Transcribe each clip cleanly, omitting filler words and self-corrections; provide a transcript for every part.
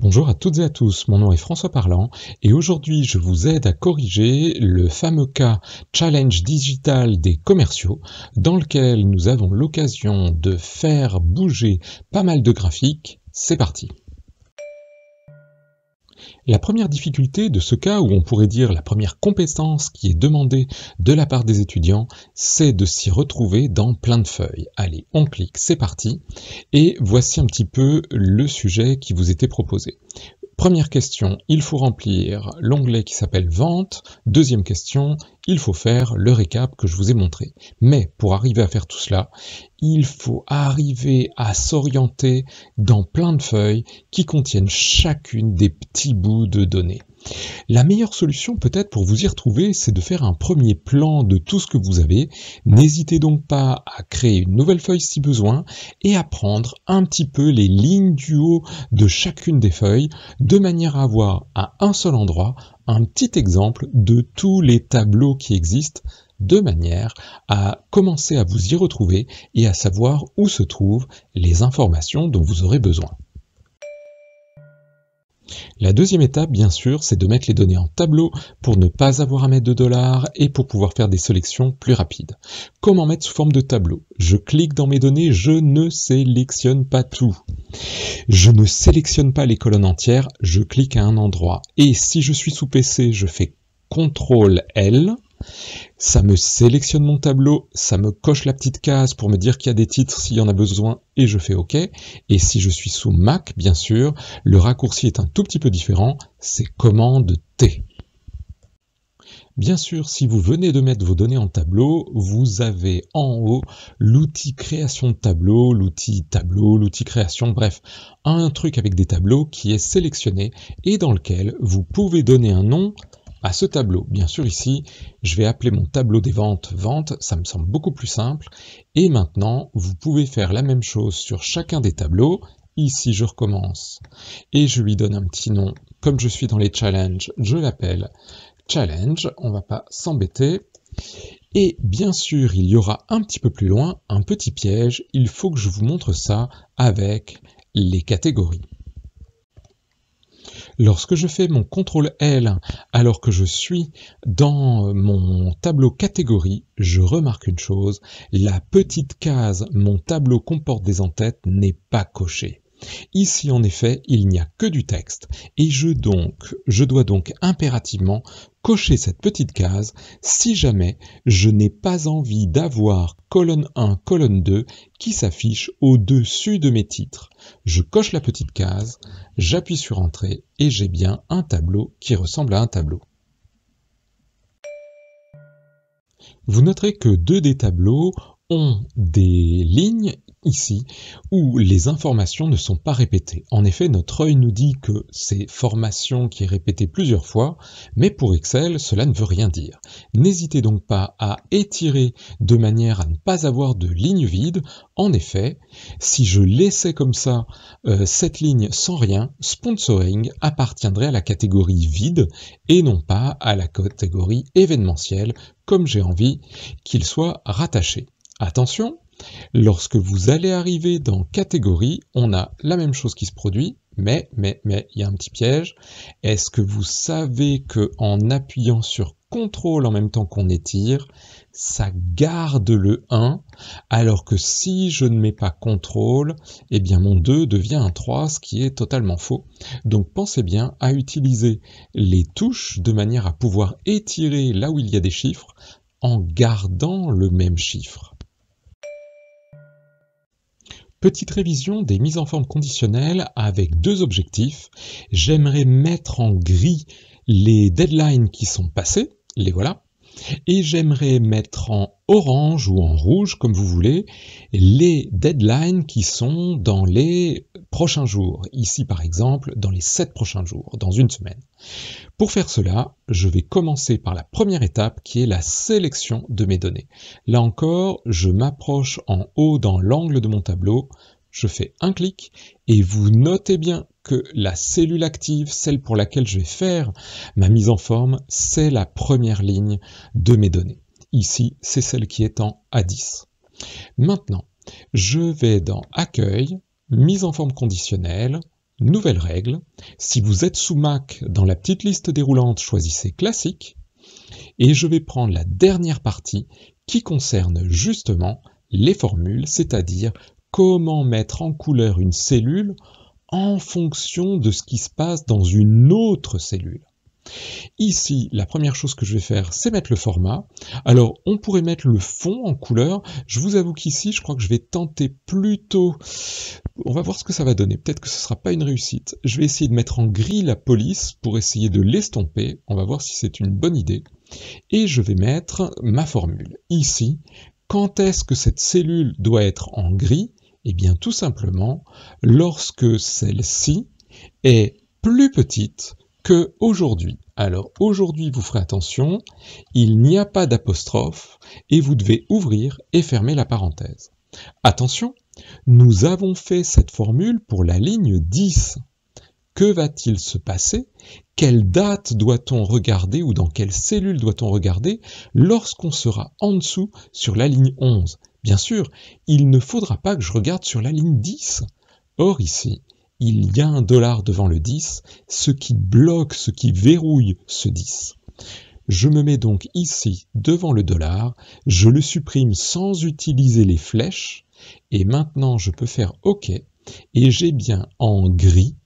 Bonjour à toutes et à tous, mon nom est François Parlant et aujourd'hui je vous aide à corriger le fameux cas challenge digital des commerciaux dans lequel nous avons l'occasion de faire bouger pas mal de graphiques. C'est parti! La première difficulté de ce cas, ou on pourrait dire la première compétence qui est demandée de la part des étudiants, c'est de s'y retrouver dans plein de feuilles. Allez, on clique, c'est parti, et voici un petit peu le sujet qui vous était proposé. Première question, il faut remplir l'onglet qui s'appelle Vente. Deuxième question, il faut faire le récap que je vous ai montré. Mais pour arriver à faire tout cela, il faut arriver à s'orienter dans plein de feuilles qui contiennent chacune des petits bouts de données. La meilleure solution peut-être pour vous y retrouver, c'est de faire un premier plan de tout ce que vous avez. N'hésitez donc pas à créer une nouvelle feuille si besoin et à prendre un petit peu les lignes du haut de chacune des feuilles de manière à avoir à un seul endroit un petit exemple de tous les tableaux qui existent de manière à commencer à vous y retrouver et à savoir où se trouvent les informations dont vous aurez besoin. La deuxième étape, bien sûr, c'est de mettre les données en tableau pour ne pas avoir à mettre de dollars et pour pouvoir faire des sélections plus rapides. Comment mettre sous forme de tableau? Je clique dans mes données, je ne sélectionne pas tout. Je ne sélectionne pas les colonnes entières, je clique à un endroit. Et si je suis sous PC, je fais CTRL-L. Ça me sélectionne mon tableau, ça me coche la petite case pour me dire qu'il y a des titres s'il y en a besoin et je fais OK. Et si je suis sous Mac, bien sûr, le raccourci est un tout petit peu différent, c'est commande T. Bien sûr, si vous venez de mettre vos données en tableau, vous avez en haut l'outil création de tableau, l'outil création, bref, un truc avec des tableaux qui est sélectionné et dans lequel vous pouvez donner un nom à ce tableau. Bien sûr, ici, je vais appeler mon tableau des ventes, vente, ça me semble beaucoup plus simple. Et maintenant, vous pouvez faire la même chose sur chacun des tableaux. Ici, je recommence et je lui donne un petit nom. Comme je suis dans les challenges, je l'appelle challenge. On va pas s'embêter. Et bien sûr, il y aura un petit peu plus loin un petit piège. Il faut que je vous montre ça avec les catégories. Lorsque je fais mon CTRL-L alors que je suis dans mon tableau catégorie, je remarque une chose, la petite case « Mon tableau comporte des en-têtes » n'est pas cochée. Ici, en effet, il n'y a que du texte et je dois donc impérativement cocher cette petite case si jamais je n'ai pas envie d'avoir colonne 1, colonne 2 qui s'affiche au-dessus de mes titres. Je coche la petite case, j'appuie sur Entrée et j'ai bien un tableau qui ressemble à un tableau. Vous noterez que deux des tableaux ont des lignes ici où les informations ne sont pas répétées. En effet, notre œil nous dit que c'est formation qui est répétée plusieurs fois, mais pour Excel, cela ne veut rien dire. N'hésitez donc pas à étirer de manière à ne pas avoir de ligne vide. En effet, si je laissais comme ça cette ligne sans rien, sponsoring appartiendrait à la catégorie vide et non pas à la catégorie événementielle, comme j'ai envie qu'il soit rattaché. Attention, lorsque vous allez arriver dans catégorie, on a la même chose qui se produit, mais il y a un petit piège. Est-ce que vous savez que en appuyant sur CTRL en même temps qu'on étire, ça garde le 1, alors que si je ne mets pas CTRL, eh bien mon 2 devient un 3, ce qui est totalement faux. Donc pensez bien à utiliser les touches de manière à pouvoir étirer là où il y a des chiffres en gardant le même chiffre. Petite révision des mises en forme conditionnelles avec deux objectifs. J'aimerais mettre en gris les deadlines qui sont passés, les voilà, et j'aimerais mettre en orange ou en rouge, comme vous voulez, les deadlines qui sont dans les prochains jours. Ici, par exemple, dans les 7 prochains jours, dans une semaine. Pour faire cela, je vais commencer par la première étape qui est la sélection de mes données. Là encore, je m'approche en haut dans l'angle de mon tableau, je fais un clic et vous notez bien que la cellule active, celle pour laquelle je vais faire ma mise en forme, c'est la première ligne de mes données. Ici, c'est celle qui est en A10. Maintenant, je vais dans Accueil, Mise en forme conditionnelle, nouvelle règle. Si vous êtes sous Mac, dans la petite liste déroulante, choisissez classique. Et je vais prendre la dernière partie qui concerne justement les formules, c'est-à-dire comment mettre en couleur une cellule en fonction de ce qui se passe dans une autre cellule. Ici, la première chose que je vais faire, c'est mettre le format. Alors, on pourrait mettre le fond en couleur. Je vous avoue qu'ici, je crois que je vais tenter plutôt... On va voir ce que ça va donner. Peut-être que ce ne sera pas une réussite. Je vais essayer de mettre en gris la police pour essayer de l'estomper. On va voir si c'est une bonne idée. Et je vais mettre ma formule. Ici, quand est-ce que cette cellule doit être en gris? Eh bien, tout simplement, lorsque celle-ci est plus petite que aujourd'hui. Alors aujourd'hui, vous ferez attention, il n'y a pas d'apostrophe et vous devez ouvrir et fermer la parenthèse. Attention, nous avons fait cette formule pour la ligne 10. Que va-t-il se passer? Quelle date doit-on regarder ou dans quelle cellule doit-on regarder lorsqu'on sera en dessous sur la ligne 11? Bien sûr, il ne faudra pas que je regarde sur la ligne 10. Or ici, il y a un dollar devant le 10, ce qui bloque, ce qui verrouille ce 10. Je me mets donc ici devant le dollar, je le supprime sans utiliser les flèches, et maintenant je peux faire OK, et j'ai bien en gris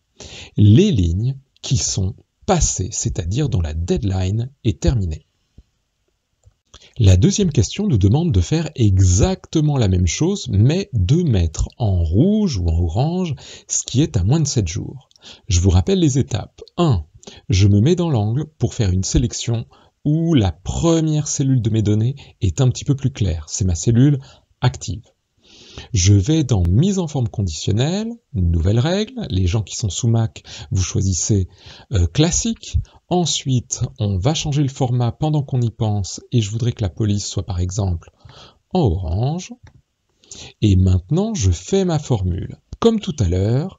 les lignes qui sont passées, c'est-à-dire dont la deadline est terminée. La deuxième question nous demande de faire exactement la même chose, mais de mettre en rouge ou en orange ce qui est à moins de 7 jours. Je vous rappelle les étapes. 1. Je me mets dans l'angle pour faire une sélection où la première cellule de mes données est un petit peu plus claire. C'est ma cellule active. Je vais dans mise en forme conditionnelle, nouvelle règle. Les gens qui sont sous Mac, vous choisissez classique. Ensuite, on va changer le format pendant qu'on y pense et je voudrais que la police soit par exemple en orange. Et maintenant, je fais ma formule. Comme tout à l'heure,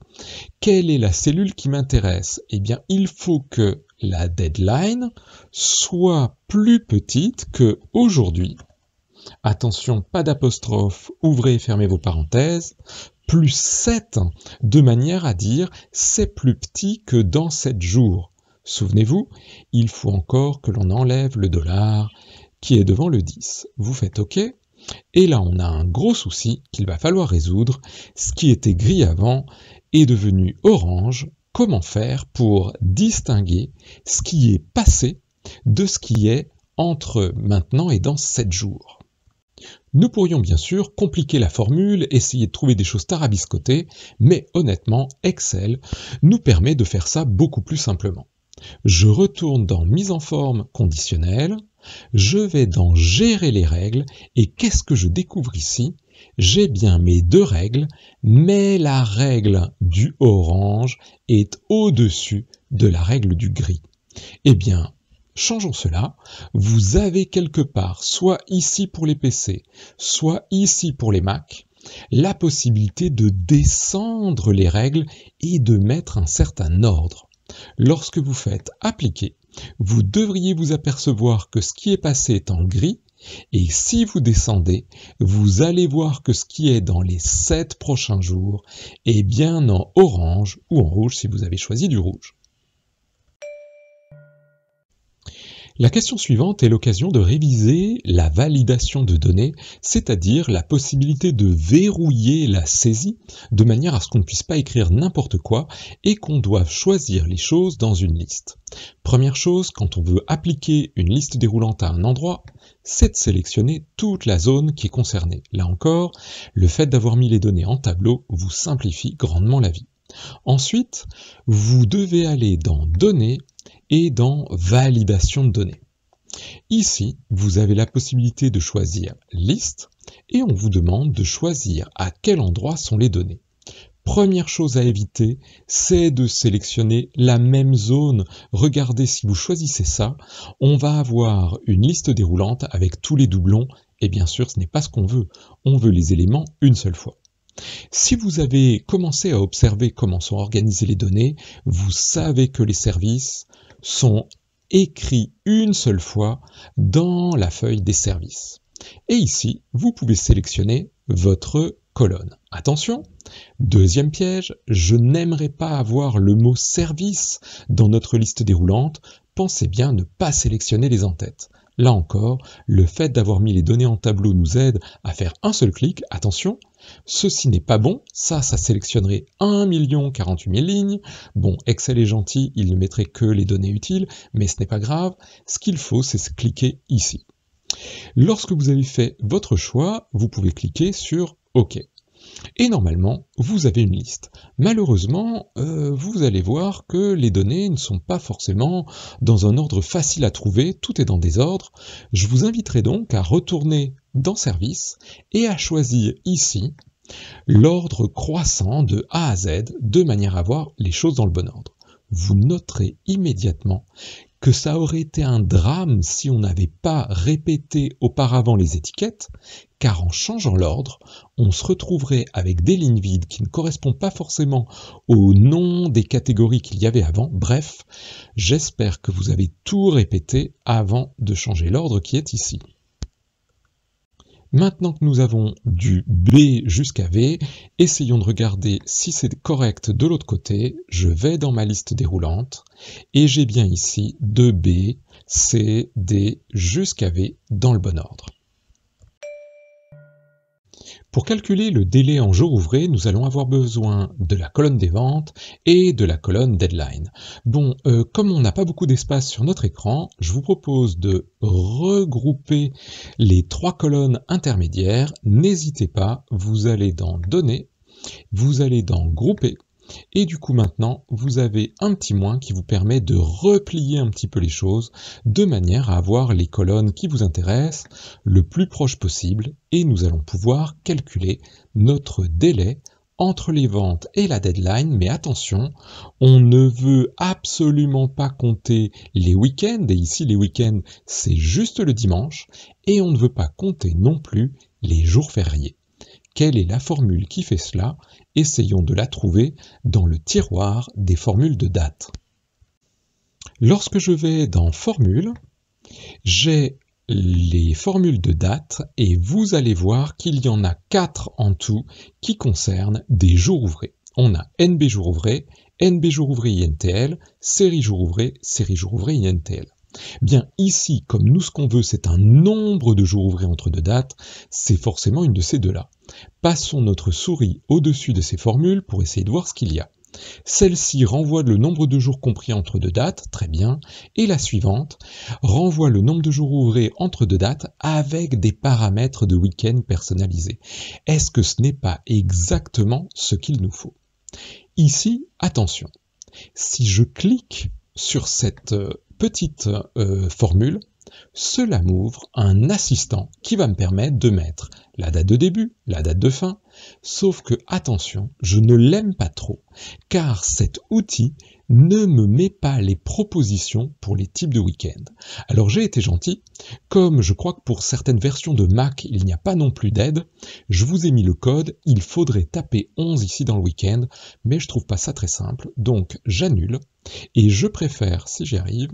quelle est la cellule qui m'intéresse? Eh bien, il faut que la deadline soit plus petite que aujourd'hui. Attention, pas d'apostrophe, ouvrez et fermez vos parenthèses, plus 7, de manière à dire c'est plus petit que dans 7 jours. Souvenez-vous, il faut encore que l'on enlève le dollar qui est devant le 10. Vous faites OK, et là on a un gros souci qu'il va falloir résoudre. Ce qui était gris avant est devenu orange. Comment faire pour distinguer ce qui est passé de ce qui est entre maintenant et dans 7 jours? Nous pourrions bien sûr compliquer la formule, essayer de trouver des choses tarabiscotées, mais honnêtement, Excel nous permet de faire ça beaucoup plus simplement. Je retourne dans mise en forme conditionnelle, je vais dans gérer les règles, et qu'est-ce que je découvre ici? J'ai bien mes deux règles, mais la règle du orange est au-dessus de la règle du gris. Eh bien, changeons cela, vous avez quelque part, soit ici pour les PC, soit ici pour les Mac, la possibilité de descendre les règles et de mettre un certain ordre. Lorsque vous faites appliquer, vous devriez vous apercevoir que ce qui est passé est en gris, et si vous descendez, vous allez voir que ce qui est dans les 7 prochains jours est bien en orange ou en rouge si vous avez choisi du rouge. La question suivante est l'occasion de réviser la validation de données, c'est-à-dire la possibilité de verrouiller la saisie de manière à ce qu'on ne puisse pas écrire n'importe quoi et qu'on doive choisir les choses dans une liste. Première chose, quand on veut appliquer une liste déroulante à un endroit, c'est de sélectionner toute la zone qui est concernée. Là encore, le fait d'avoir mis les données en tableau vous simplifie grandement la vie. Ensuite, vous devez aller dans Données et dans Validation de données. Ici, vous avez la possibilité de choisir Liste et on vous demande de choisir à quel endroit sont les données. Première chose à éviter, c'est de sélectionner la même zone. Regardez, si vous choisissez ça, on va avoir une liste déroulante avec tous les doublons et bien sûr, ce n'est pas ce qu'on veut. On veut les éléments une seule fois. Si vous avez commencé à observer comment sont organisées les données, vous savez que les services sont écrits une seule fois dans la feuille des services. Et ici, vous pouvez sélectionner votre colonne. Attention, deuxième piège, je n'aimerais pas avoir le mot service dans notre liste déroulante. Pensez bien à ne pas sélectionner les en-têtes. Là encore, le fait d'avoir mis les données en tableau nous aide à faire un seul clic. Attention, ceci n'est pas bon, ça sélectionnerait 1 048 000 lignes. Bon, Excel est gentil, il ne mettrait que les données utiles, mais ce n'est pas grave. Ce qu'il faut, c'est cliquer ici. Lorsque vous avez fait votre choix, vous pouvez cliquer sur OK. Et normalement, vous avez une liste. Malheureusement, vous allez voir que les données ne sont pas forcément dans un ordre facile à trouver, tout est dans des ordres. Je vous inviterai donc à retourner dans Service et à choisir ici l'ordre croissant de A à Z, de manière à voir les choses dans le bon ordre. Vous noterez immédiatement que ça aurait été un drame si on n'avait pas répété auparavant les étiquettes, car en changeant l'ordre, on se retrouverait avec des lignes vides qui ne correspondent pas forcément au nom des catégories qu'il y avait avant. Bref, j'espère que vous avez tout répété avant de changer l'ordre qui est ici. Maintenant que nous avons du B jusqu'à V, essayons de regarder si c'est correct de l'autre côté. Je vais dans ma liste déroulante et j'ai bien ici de B, C, D jusqu'à V dans le bon ordre. Pour calculer le délai en jours ouvrés, nous allons avoir besoin de la colonne des ventes et de la colonne deadline. Bon, comme on n'a pas beaucoup d'espace sur notre écran, je vous propose de regrouper les trois colonnes intermédiaires. N'hésitez pas, vous allez dans Données, vous allez dans Grouper, et du coup maintenant, vous avez un petit moins qui vous permet de replier un petit peu les choses de manière à avoir les colonnes qui vous intéressent le plus proche possible et nous allons pouvoir calculer notre délai entre les ventes et la deadline. Mais attention, on ne veut absolument pas compter les week-ends et ici les week-ends c'est juste le dimanche et on ne veut pas compter non plus les jours fériés. Quelle est la formule qui fait cela? Essayons de la trouver dans le tiroir des formules de date. Lorsque je vais dans Formules, j'ai les formules de date et vous allez voir qu'il y en a 4 en tout qui concernent des jours ouvrés. On a NB jours ouvrés, NB jours ouvrés INTL, série jours ouvrés INTL. Bien ici, comme nous ce qu'on veut c'est un nombre de jours ouvrés entre deux dates, c'est forcément une de ces deux-là. Passons notre souris au-dessus de ces formules pour essayer de voir ce qu'il y a. Celle-ci renvoie le nombre de jours compris entre deux dates, très bien, et la suivante renvoie le nombre de jours ouvrés entre deux dates avec des paramètres de week-end personnalisés. Est-ce que ce n'est pas exactement ce qu'il nous faut? Ici, attention, si je clique sur cette petite formule, cela m'ouvre un assistant qui va me permettre de mettre la date de début, la date de fin, sauf que, attention, je ne l'aime pas trop, car cet outil ne me met pas les propositions pour les types de week-end. Alors j'ai été gentil, comme je crois que pour certaines versions de Mac, il n'y a pas non plus d'aide, je vous ai mis le code, il faudrait taper 11 ici dans le week-end, mais je trouve pas ça très simple, donc j'annule, et je préfère, si j'y arrive,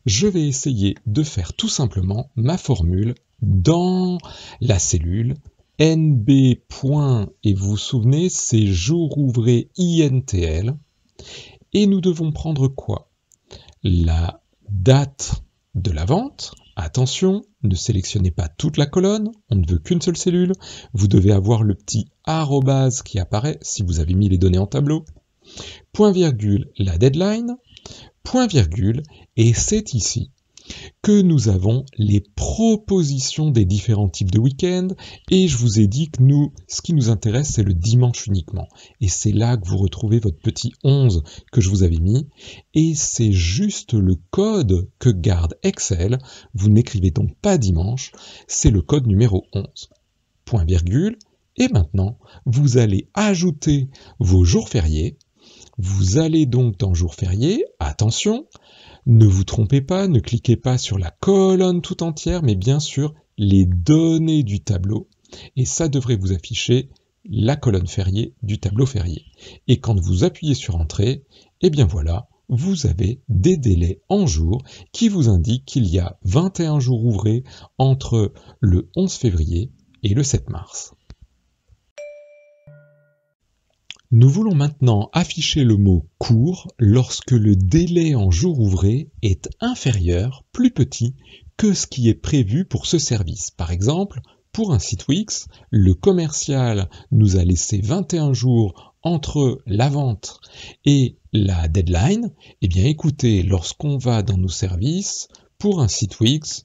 je vais essayer de faire tout simplement ma formule dans la cellule NB. Et vous vous souvenez, c'est jour ouvré INTL. Et nous devons prendre quoi? La date de la vente. Attention, ne sélectionnez pas toute la colonne, on ne veut qu'une seule cellule. Vous devez avoir le petit arrobase qui apparaît si vous avez mis les données en tableau. Point virgule, la deadline. Point virgule, et c'est ici que nous avons les propositions des différents types de week-end, et je vous ai dit que ce qui nous intéresse, c'est le dimanche uniquement. Et c'est là que vous retrouvez votre petit 11 que je vous avais mis, et c'est juste le code que garde Excel. Vous n'écrivez donc pas dimanche, c'est le code numéro 11. Point virgule, et maintenant, vous allez ajouter vos jours fériés. Vous allez donc dans jours fériés, attention, ne vous trompez pas, ne cliquez pas sur la colonne tout entière, mais bien sûr les données du tableau. Et ça devrait vous afficher la colonne férié du tableau férié. Et quand vous appuyez sur Entrée, et bien voilà, vous avez des délais en jours qui vous indiquent qu'il y a 21 jours ouvrés entre le 11 février et le 7 mars. Nous voulons maintenant afficher le mot court lorsque le délai en jours ouvrés est inférieur, plus petit, que ce qui est prévu pour ce service. Par exemple, pour un site Wix, le commercial nous a laissé 21 jours entre la vente et la deadline. Eh bien écoutez, lorsqu'on va dans nos services, pour un site Wix,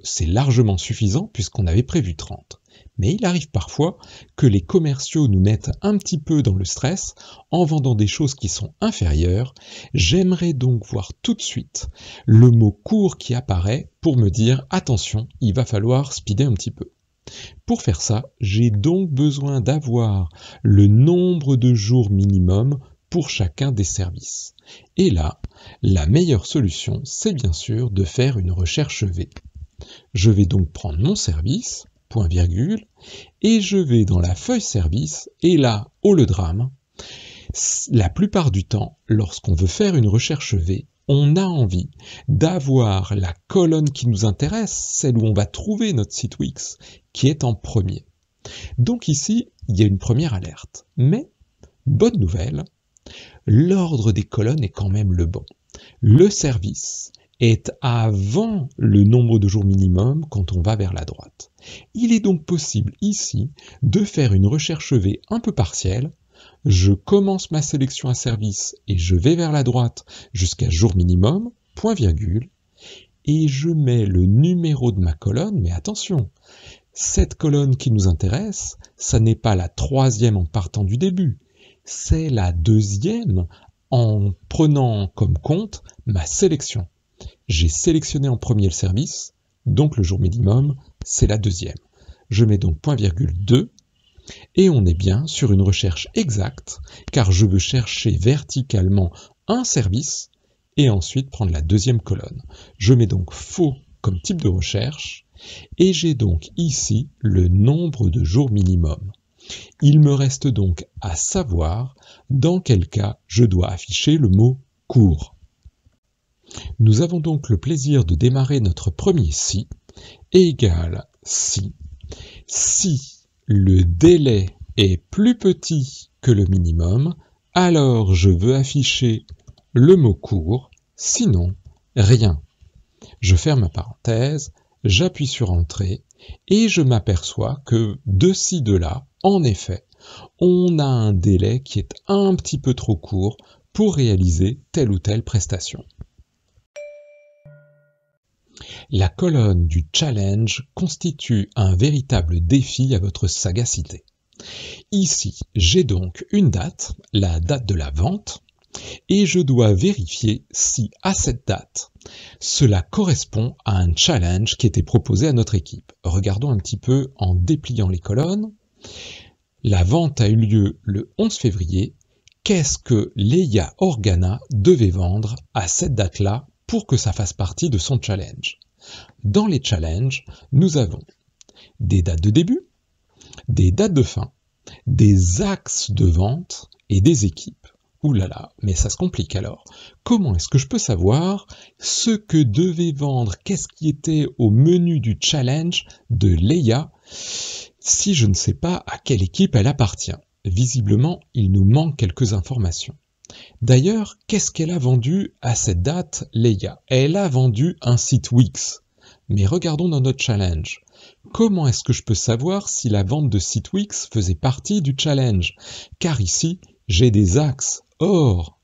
c'est largement suffisant puisqu'on avait prévu 30. Mais il arrive parfois que les commerciaux nous mettent un petit peu dans le stress en vendant des choses qui sont inférieures. J'aimerais donc voir tout de suite le mot court qui apparaît pour me dire attention, il va falloir speeder un petit peu. Pour faire ça, j'ai donc besoin d'avoir le nombre de jours minimum pour chacun des services. Et là, la meilleure solution, c'est bien sûr de faire une recherche V. Je vais donc prendre mon service, point virgule, et je vais dans la feuille service, et là, au le drame, la plupart du temps, lorsqu'on veut faire une recherche V, on a envie d'avoir la colonne qui nous intéresse, celle où on va trouver notre site Wix, qui est en premier. Donc ici, il y a une première alerte. Mais, bonne nouvelle, l'ordre des colonnes est quand même le bon. Le service est avant le nombre de jours minimum quand on va vers la droite. Il est donc possible ici de faire une recherche V un peu partielle. Je commence ma sélection à service et je vais vers la droite jusqu'à jour minimum, point virgule, et je mets le numéro de ma colonne, mais attention, cette colonne qui nous intéresse, ça n'est pas la troisième en partant du début, c'est la deuxième en prenant comme compte ma sélection. J'ai sélectionné en premier le service, donc le jour minimum, c'est la deuxième. Je mets donc point virgule 2, et on est bien sur une recherche exacte, car je veux chercher verticalement un service, et ensuite prendre la deuxième colonne. Je mets donc faux comme type de recherche, et j'ai donc ici le nombre de jours minimum. Il me reste donc à savoir dans quel cas je dois afficher le mot court. Nous avons donc le plaisir de démarrer notre premier si égale si le délai est plus petit que le minimum, alors je veux afficher le mot court, sinon rien. Je ferme ma parenthèse, j'appuie sur Entrée et je m'aperçois que de ci, de là, en effet, on a un délai qui est un petit peu trop court pour réaliser telle ou telle prestation. La colonne du challenge constitue un véritable défi à votre sagacité. Ici, j'ai donc une date, la date de la vente, et je dois vérifier si, à cette date, cela correspond à un challenge qui était proposé à notre équipe. Regardons un petit peu en dépliant les colonnes. La vente a eu lieu le 11 février. Qu'est-ce que Leia Organa devait vendre à cette date-là pour que ça fasse partie de son challenge? Dans les challenges, nous avons des dates de début, des dates de fin, des axes de vente et des équipes. Ouh là là, mais ça se complique alors. Comment est-ce que je peux savoir ce que devait vendre, qu'est-ce qui était au menu du challenge de Leia, si je ne sais pas à quelle équipe elle appartient? Visiblement, il nous manque quelques informations. D'ailleurs, qu'est-ce qu'elle a vendu à cette date, Leia? Elle a vendu un site Wix. Mais regardons dans notre challenge. Comment est-ce que je peux savoir si la vente de site Wix faisait partie du challenge? Car ici, j'ai des axes. Or,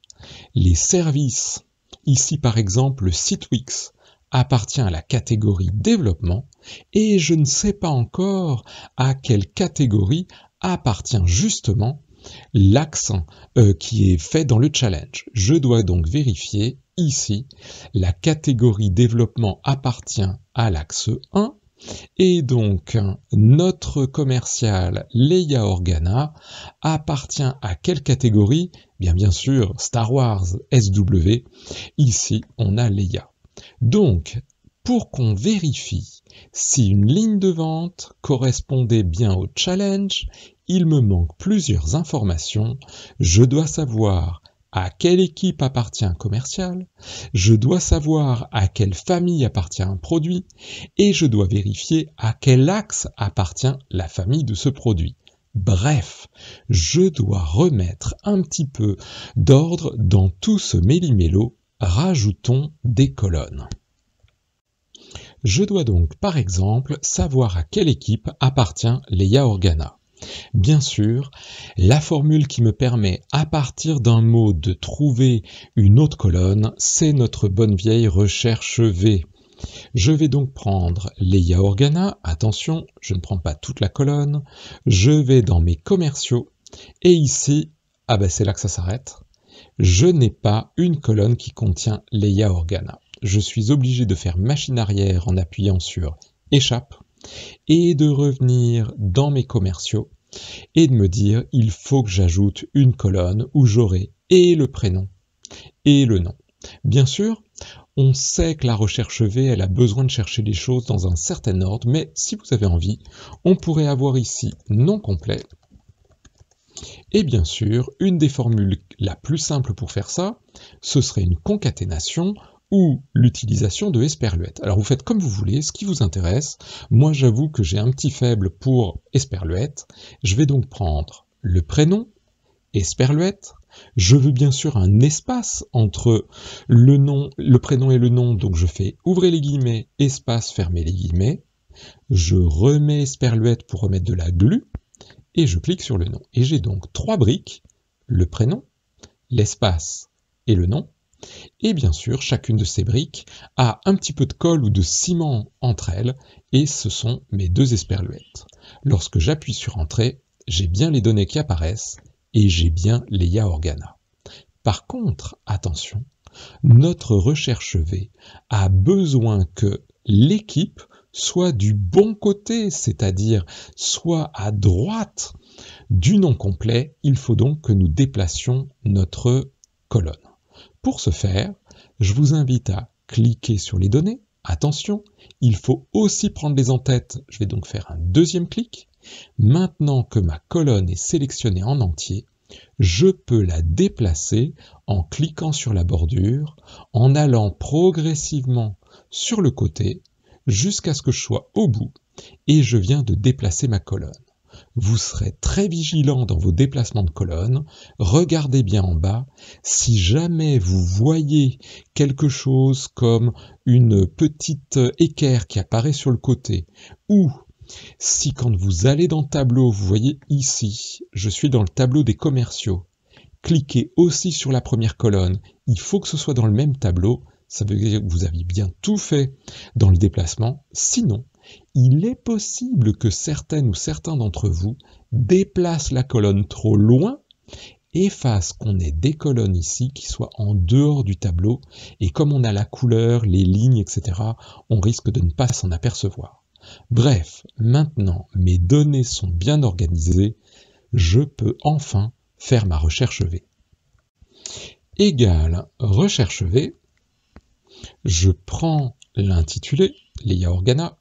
les services, ici par exemple le site Wix, appartient à la catégorie développement et je ne sais pas encore à quelle catégorie appartient justement l'axe qui est fait dans le challenge. Je dois donc vérifier ici, la catégorie développement appartient à l'axe 1 et donc notre commercial Leia Organa appartient à quelle catégorie? Bien sûr Star Wars SW, ici on a Leia. Donc pour qu'on vérifie si une ligne de vente correspondait bien au challenge, il me manque plusieurs informations. Je dois savoir à quelle équipe appartient un commercial, je dois savoir à quelle famille appartient un produit, et je dois vérifier à quel axe appartient la famille de ce produit. Bref, je dois remettre un petit peu d'ordre dans tout ce méli-mélo. Rajoutons des colonnes. Je dois donc, par exemple, savoir à quelle équipe appartient Leia Organa. Bien sûr, la formule qui me permet, à partir d'un mot, de trouver une autre colonne, c'est notre bonne vieille recherche V. Je vais donc prendre Leia Organa, attention, je ne prends pas toute la colonne, je vais dans mes commerciaux, et ici, c'est là que ça s'arrête, je n'ai pas une colonne qui contient Leia Organa. Je suis obligé de faire machine arrière en appuyant sur échappe, et de revenir dans mes commerciaux, et de me dire, il faut que j'ajoute une colonne où j'aurai et le prénom, et le nom. Bien sûr, on sait que la recherche V, elle a besoin de chercher les choses dans un certain ordre, mais si vous avez envie, on pourrait avoir ici nom complet. Et bien sûr, une des formules la plus simple pour faire ça, ce serait une concaténation ou l'utilisation de Esperluette. Alors vous faites comme vous voulez, ce qui vous intéresse. Moi j'avoue que j'ai un petit faible pour Esperluette. Je vais donc prendre le prénom, Esperluette. Je veux bien sûr un espace entre le prénom et le nom, donc je fais ouvrez les guillemets, espace, fermez les guillemets. Je remets Esperluette pour remettre de la glu, et je clique sur le nom. Et j'ai donc 3 briques, le prénom, l'espace et le nom. Et bien sûr, chacune de ces briques a un petit peu de colle ou de ciment entre elles, et ce sont mes 2 esperluettes. Lorsque j'appuie sur Entrée, j'ai bien les données qui apparaissent, et j'ai bien Leia Organa. Par contre, attention, notre recherche V a besoin que l'équipe soit du bon côté, c'est-à-dire soit à droite du nom complet. Il faut donc que nous déplacions notre colonne. Pour ce faire, je vous invite à cliquer sur les données. Attention, il faut aussi prendre les en-têtes. Je vais donc faire un deuxième clic. Maintenant que ma colonne est sélectionnée en entier, je peux la déplacer en cliquant sur la bordure, en allant progressivement sur le côté, jusqu'à ce que je sois au bout, et je viens de déplacer ma colonne. Vous serez très vigilant dans vos déplacements de colonnes, regardez bien en bas, si jamais vous voyez quelque chose comme une petite équerre qui apparaît sur le côté, ou si quand vous allez dans le tableau, vous voyez ici, je suis dans le tableau des commerciaux, cliquez aussi sur la première colonne, il faut que ce soit dans le même tableau, ça veut dire que vous avez bien tout fait dans le déplacement, sinon, il est possible que certaines ou certains d'entre vous déplacent la colonne trop loin et fassent qu'on ait des colonnes ici qui soient en dehors du tableau, et comme on a la couleur, les lignes, etc., on risque de ne pas s'en apercevoir. Bref, maintenant mes données sont bien organisées, je peux enfin faire ma recherche V. Égale recherche V, je prends l'intitulé, Leia Organa,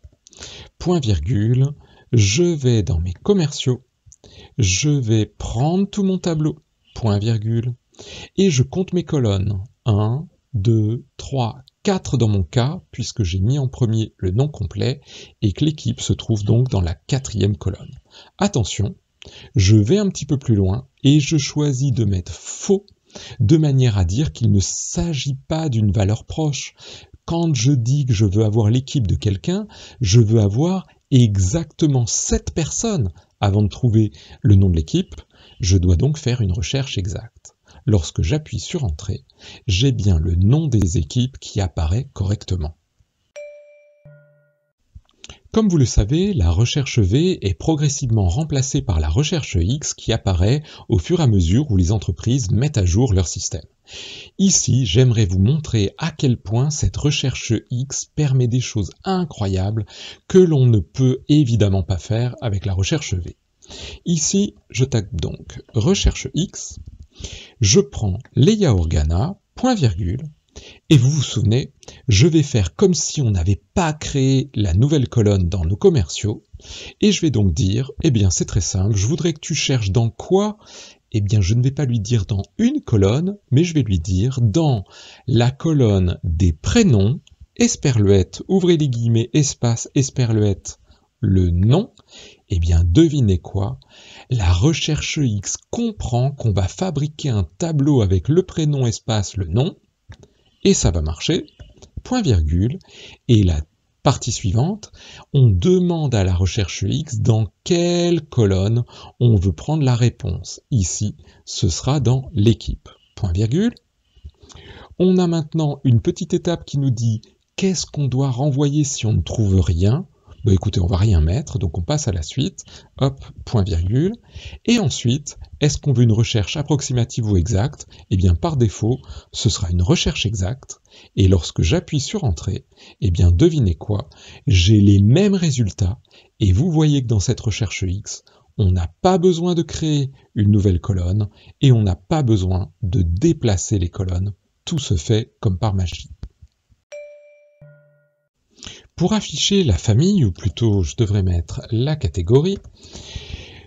point virgule, je vais dans mes commerciaux, je vais prendre tout mon tableau, point virgule, et je compte mes colonnes, 1, 2, 3, 4 dans mon cas, puisque j'ai mis en premier le nom complet, et que l'équipe se trouve donc dans la 4e colonne. Attention, je vais un petit peu plus loin, et je choisis de mettre faux, de manière à dire qu'il ne s'agit pas d'une valeur proche. Quand je dis que je veux avoir l'équipe de quelqu'un, je veux avoir exactement cette personne avant de trouver le nom de l'équipe. Je dois donc faire une recherche exacte. Lorsque j'appuie sur Entrée, j'ai bien le nom des équipes qui apparaît correctement. Comme vous le savez, la recherche V est progressivement remplacée par la recherche X qui apparaît au fur et à mesure où les entreprises mettent à jour leur système. Ici, j'aimerais vous montrer à quel point cette recherche X permet des choses incroyables que l'on ne peut évidemment pas faire avec la recherche V. Ici, je tape donc recherche X, je prends Leia Organa, point virgule, et vous vous souvenez, je vais faire comme si on n'avait pas créé la nouvelle colonne dans nos commerciaux, et je vais donc dire, eh bien c'est très simple, je voudrais que tu cherches dans quoi? Eh bien je ne vais pas lui dire dans une colonne, mais je vais lui dire dans la colonne des prénoms, Esperluette, ouvrez les guillemets, espace, Esperluette, le nom, Eh bien, devinez quoi? La recherche X comprend qu'on va fabriquer un tableau avec le prénom espace le nom, et ça va marcher, point virgule, et la partie suivante, on demande à la recherche X dans quelle colonne on veut prendre la réponse. Ici, ce sera dans l'équipe, point virgule. On a maintenant une petite étape qui nous dit qu'est-ce qu'on doit renvoyer si on ne trouve rien. Ben écoutez, on va rien mettre, donc on passe à la suite, hop, point virgule, et ensuite, est-ce qu'on veut une recherche approximative ou exacte? Eh bien, par défaut, ce sera une recherche exacte, et lorsque j'appuie sur Entrée, eh bien, devinez quoi? J'ai les mêmes résultats, et vous voyez que dans cette recherche X, on n'a pas besoin de créer une nouvelle colonne, et on n'a pas besoin de déplacer les colonnes, tout se fait comme par magie. Pour afficher la famille, ou plutôt je devrais mettre la catégorie,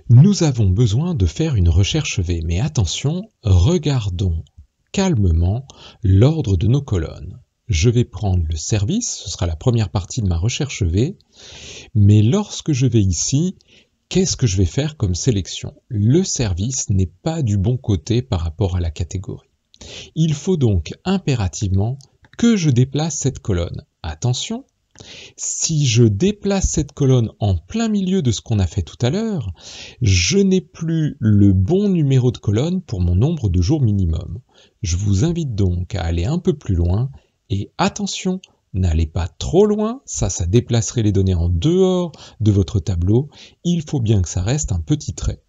nous avons besoin de faire une recherche V. Mais attention, regardons calmement l'ordre de nos colonnes. Je vais prendre le service, ce sera la première partie de ma recherche V, mais lorsque je vais ici, qu'est-ce que je vais faire comme sélection? Le service n'est pas du bon côté par rapport à la catégorie. Il faut donc impérativement que je déplace cette colonne. Attention, si je déplace cette colonne en plein milieu de ce qu'on a fait tout à l'heure, je n'ai plus le bon numéro de colonne pour mon nombre de jours minimum. Je vous invite donc à aller un peu plus loin et attention, n'allez pas trop loin, ça déplacerait les données en dehors de votre tableau, il faut bien que ça reste un petit trait.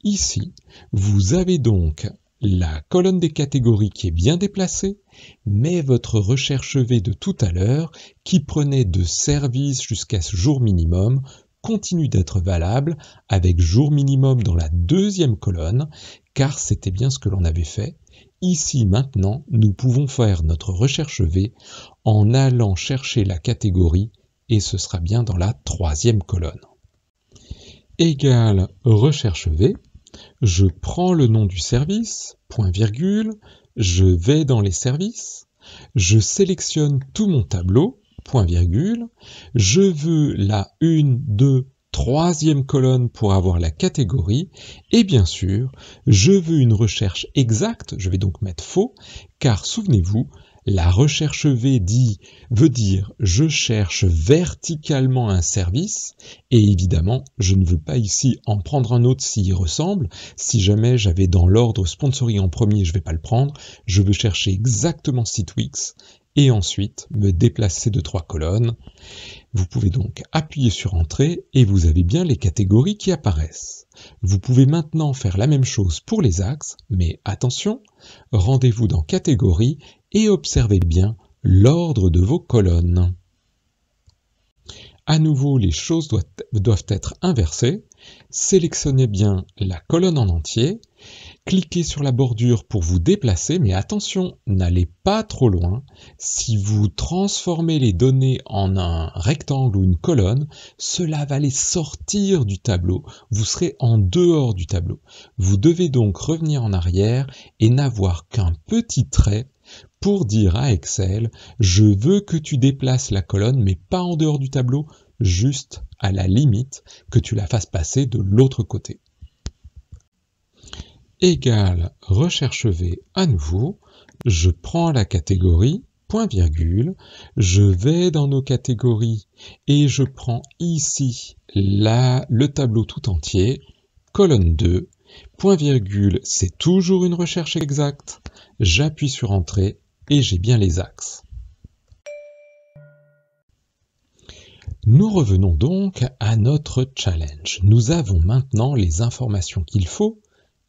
Ici, vous avez donc la colonne des catégories qui est bien déplacée, mais votre recherche V de tout à l'heure, qui prenait de service jusqu'à ce jour minimum, continue d'être valable avec jour minimum dans la deuxième colonne, car c'était bien ce que l'on avait fait. Ici, maintenant, nous pouvons faire notre recherche V en allant chercher la catégorie, et ce sera bien dans la troisième colonne. Égale recherche V. Je prends le nom du service, point virgule, je vais dans les services, je sélectionne tout mon tableau, point virgule, je veux la 1, 2, 3e colonne pour avoir la catégorie, et bien sûr, je veux une recherche exacte, je vais donc mettre faux, car souvenez-vous, la recherche V veut dire je cherche verticalement un service et évidemment je ne veux pas ici en prendre un autre s'il ressemble. Si jamais j'avais dans l'ordre sponsoring en premier, je ne vais pas le prendre. Je veux chercher exactement site Wix et ensuite me déplacer de 3 colonnes. Vous pouvez donc appuyer sur Entrée et vous avez bien les catégories qui apparaissent. Vous pouvez maintenant faire la même chose pour les axes, mais attention, rendez-vous dans Catégories et observez bien l'ordre de vos colonnes. À nouveau, les choses doivent être inversées. Sélectionnez bien la colonne en entier, cliquez sur la bordure pour vous déplacer, mais attention, n'allez pas trop loin. Si vous transformez les données en un rectangle ou une colonne, cela va les sortir du tableau. Vous serez en dehors du tableau. Vous devez donc revenir en arrière et n'avoir qu'un petit trait pour dire à Excel, je veux que tu déplaces la colonne, mais pas en dehors du tableau, juste à la limite, que tu la fasses passer de l'autre côté. Égale recherche V à nouveau, je prends la catégorie, point virgule, je vais dans nos catégories et je prends ici le tableau tout entier, colonne 2, point virgule, c'est toujours une recherche exacte, j'appuie sur Entrée et j'ai bien les axes. Nous revenons donc à notre challenge. Nous avons maintenant les informations qu'il faut,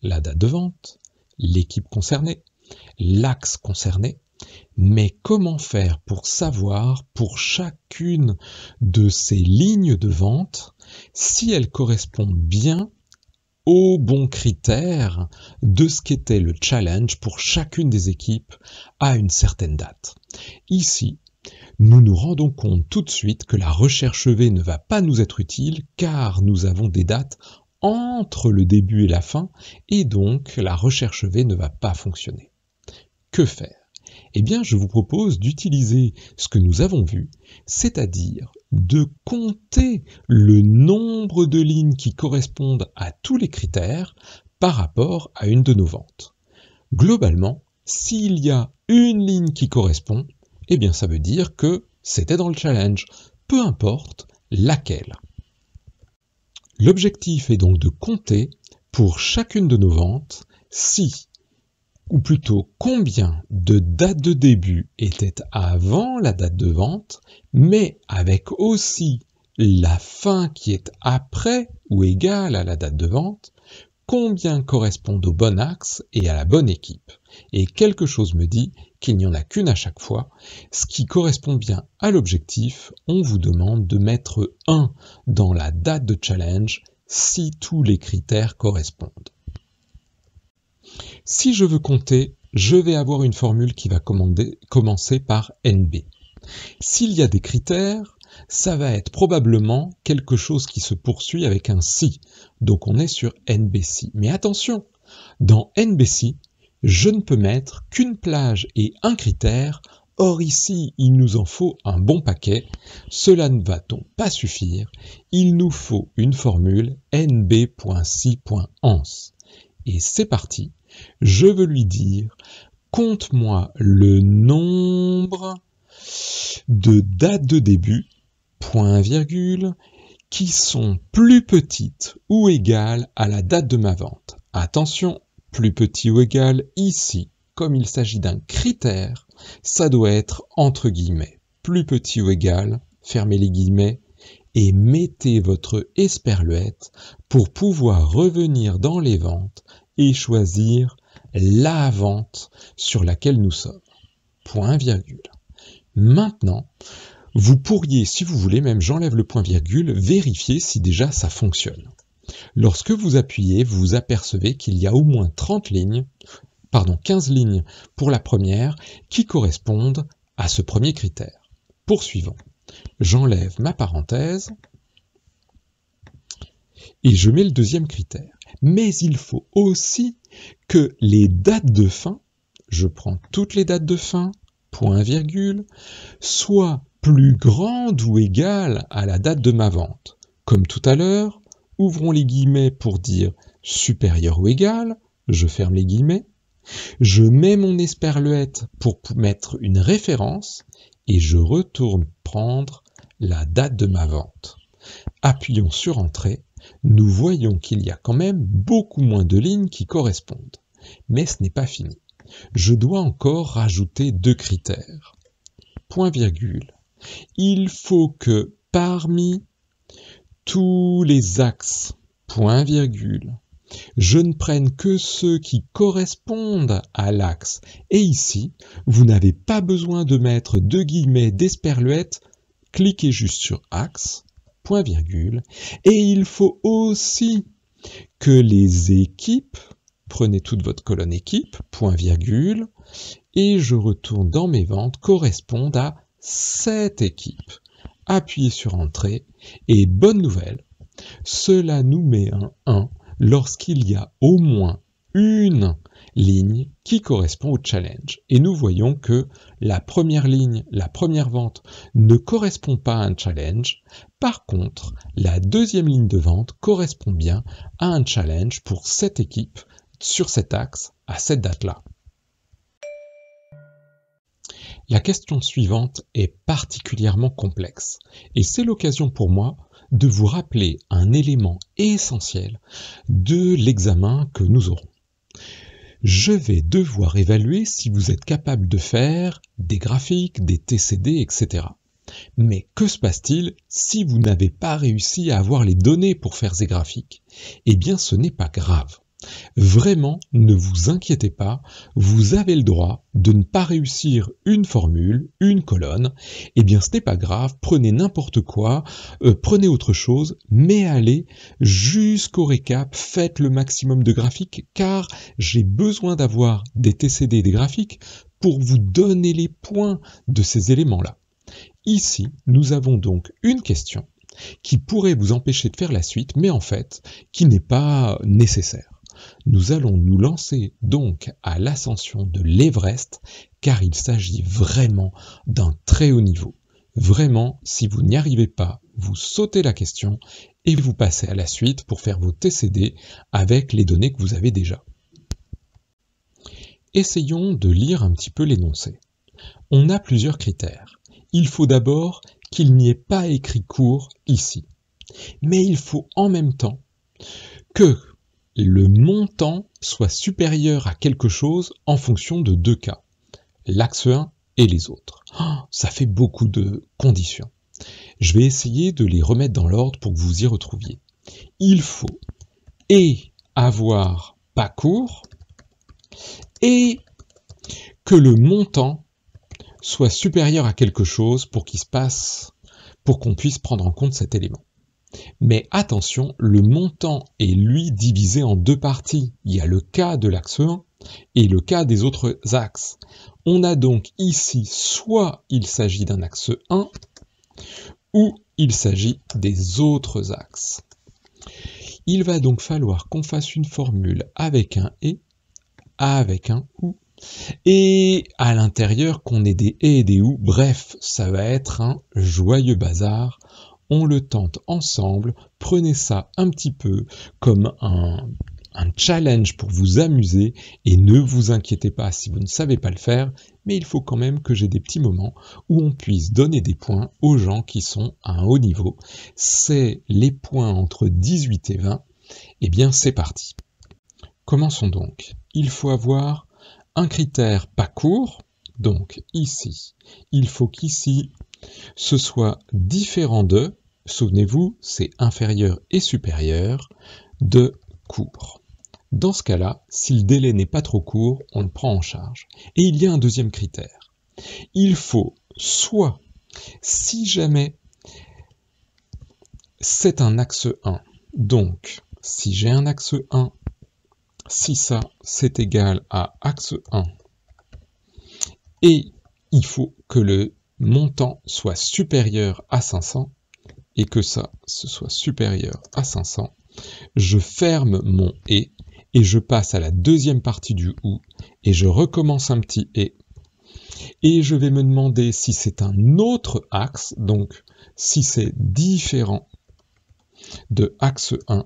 la date de vente, l'équipe concernée, l'axe concerné, mais comment faire pour savoir pour chacune de ces lignes de vente si elles correspondent bien aux bons critères de ce qu'était le challenge pour chacune des équipes à une certaine date. Ici, nous nous rendons compte tout de suite que la recherche V ne va pas nous être utile car nous avons des dates entre le début et la fin et donc la recherche V ne va pas fonctionner. Que faire? Eh bien, je vous propose d'utiliser ce que nous avons vu, c'est-à-dire de compter le nombre de lignes qui correspondent à tous les critères par rapport à une de nos ventes. Globalement, s'il y a une ligne qui correspond, eh bien ça veut dire que c'était dans le challenge, peu importe laquelle. L'objectif est donc de compter pour chacune de nos ventes si, ou plutôt combien de dates de début étaient avant la date de vente, mais avec aussi la fin qui est après ou égale à la date de vente, combien correspondent au bon axe et à la bonne équipe. Et quelque chose me dit qu'il n'y en a qu'une à chaque fois. Ce qui correspond bien à l'objectif, on vous demande de mettre 1 dans la date de challenge si tous les critères correspondent. Si je veux compter, je vais avoir une formule qui va commencer par NB. S'il y a des critères, ça va être probablement quelque chose qui se poursuit avec un si. Donc on est sur NBC. Mais attention, dans NBC, je ne peux mettre qu'une plage et un critère. Or ici, il nous en faut un bon paquet. Cela ne va donc pas suffire. Il nous faut une formule nb.si.ans. Et c'est parti. Je veux lui dire, compte-moi le nombre de dates de début, point virgule, qui sont plus petites ou égales à la date de ma vente. Attention, plus petit ou égal ici, comme il s'agit d'un critère, ça doit être entre guillemets. Plus petit ou égal, fermez les guillemets, et mettez votre esperluette pour pouvoir revenir dans les ventes et choisir la vente sur laquelle nous sommes. Point virgule. Maintenant, vous pourriez, si vous voulez, même j'enlève le point virgule, vérifier si déjà ça fonctionne. Lorsque vous appuyez, vous vous apercevez qu'il y a au moins 15 lignes pour la première qui correspondent à ce premier critère. Poursuivons. J'enlève ma parenthèse et je mets le deuxième critère. Mais il faut aussi que les dates de fin, je prends toutes les dates de fin, point virgule, soient plus grandes ou égales à la date de ma vente. Comme tout à l'heure, ouvrons les guillemets pour dire supérieur ou égal, je ferme les guillemets, je mets mon esperluette pour mettre une référence et je retourne prendre la date de ma vente. Appuyons sur Entrée, nous voyons qu'il y a quand même beaucoup moins de lignes qui correspondent. Mais ce n'est pas fini. Je dois encore rajouter 2 critères. Point virgule. Il faut que parmi tous les axes, point virgule, je ne prenne que ceux qui correspondent à l'axe. Et ici, vous n'avez pas besoin de mettre 2 guillemets d'esperluette, cliquez juste sur axe, point virgule, et il faut aussi que les équipes, prenez toute votre colonne équipe, point virgule, et je retourne dans mes ventes, correspondent à cette équipe. Appuyez sur Entrée, et bonne nouvelle, cela nous met un 1 lorsqu'il y a au moins une ligne qui correspond au challenge. Et nous voyons que la première ligne, la première vente ne correspond pas à un challenge. Par contre, la deuxième ligne de vente correspond bien à un challenge pour cette équipe sur cet axe à cette date-là. La question suivante est particulièrement complexe et c'est l'occasion pour moi de vous rappeler un élément essentiel de l'examen que nous aurons. Je vais devoir évaluer si vous êtes capable de faire des graphiques, des TCD, etc. Mais que se passe-t-il si vous n'avez pas réussi à avoir les données pour faire ces graphiques? Eh bien, ce n'est pas grave. Vraiment, ne vous inquiétez pas, vous avez le droit de ne pas réussir une formule, une colonne. Eh bien, ce n'est pas grave, prenez n'importe quoi, prenez autre chose, mais allez jusqu'au récap, faites le maximum de graphiques, car j'ai besoin d'avoir des TCD et des graphiques pour vous donner les points de ces éléments-là. Ici, nous avons donc une question qui pourrait vous empêcher de faire la suite, mais en fait, qui n'est pas nécessaire. Nous allons nous lancer donc à l'ascension de l'Everest, car il s'agit vraiment d'un très haut niveau. Vraiment, si vous n'y arrivez pas, vous sautez la question et vous passez à la suite pour faire vos TCD avec les données que vous avez déjà. Essayons de lire un petit peu l'énoncé. On a plusieurs critères. Il faut d'abord qu'il n'y ait pas écrit cours ici. Mais il faut en même temps que le montant soit supérieur à quelque chose en fonction de deux cas, l'axe 1 et les autres. Ça fait beaucoup de conditions. Je vais essayer de les remettre dans l'ordre pour que vous y retrouviez. Il faut et avoir pas cours et que le montant soit supérieur à quelque chose pour qu'on puisse prendre en compte cet élément. Mais attention, le montant est lui divisé en deux parties. Il y a le cas de l'axe 1 et le cas des autres axes. On a donc ici soit il s'agit d'un axe 1 ou il s'agit des autres axes. Il va donc falloir qu'on fasse une formule avec un et, avec un ou, et à l'intérieur qu'on ait des et et des ou. Bref, ça va être un joyeux bazar. On le tente ensemble, prenez ça un petit peu comme un challenge pour vous amuser et ne vous inquiétez pas si vous ne savez pas le faire, mais il faut quand même que j'ai des petits moments où on puisse donner des points aux gens qui sont à un haut niveau. C'est les points entre 18 et 20. Eh bien, c'est parti. Commençons donc. Il faut avoir un critère pas court, donc ici. Il faut qu'ici, ce soit différent de, souvenez-vous, c'est inférieur et supérieur, de court. Dans ce cas-là, si le délai n'est pas trop court, on le prend en charge. Et il y a un deuxième critère. Il faut soit, si jamais c'est un axe 1, donc si j'ai un axe 1, si ça c'est égal à axe 1, et il faut que le montant soit supérieur à 500, et que ça, ce soit supérieur à 500, je ferme mon et je passe à la deuxième partie du ou, et je recommence un petit et je vais me demander si c'est un autre axe, donc si c'est différent de axe 1.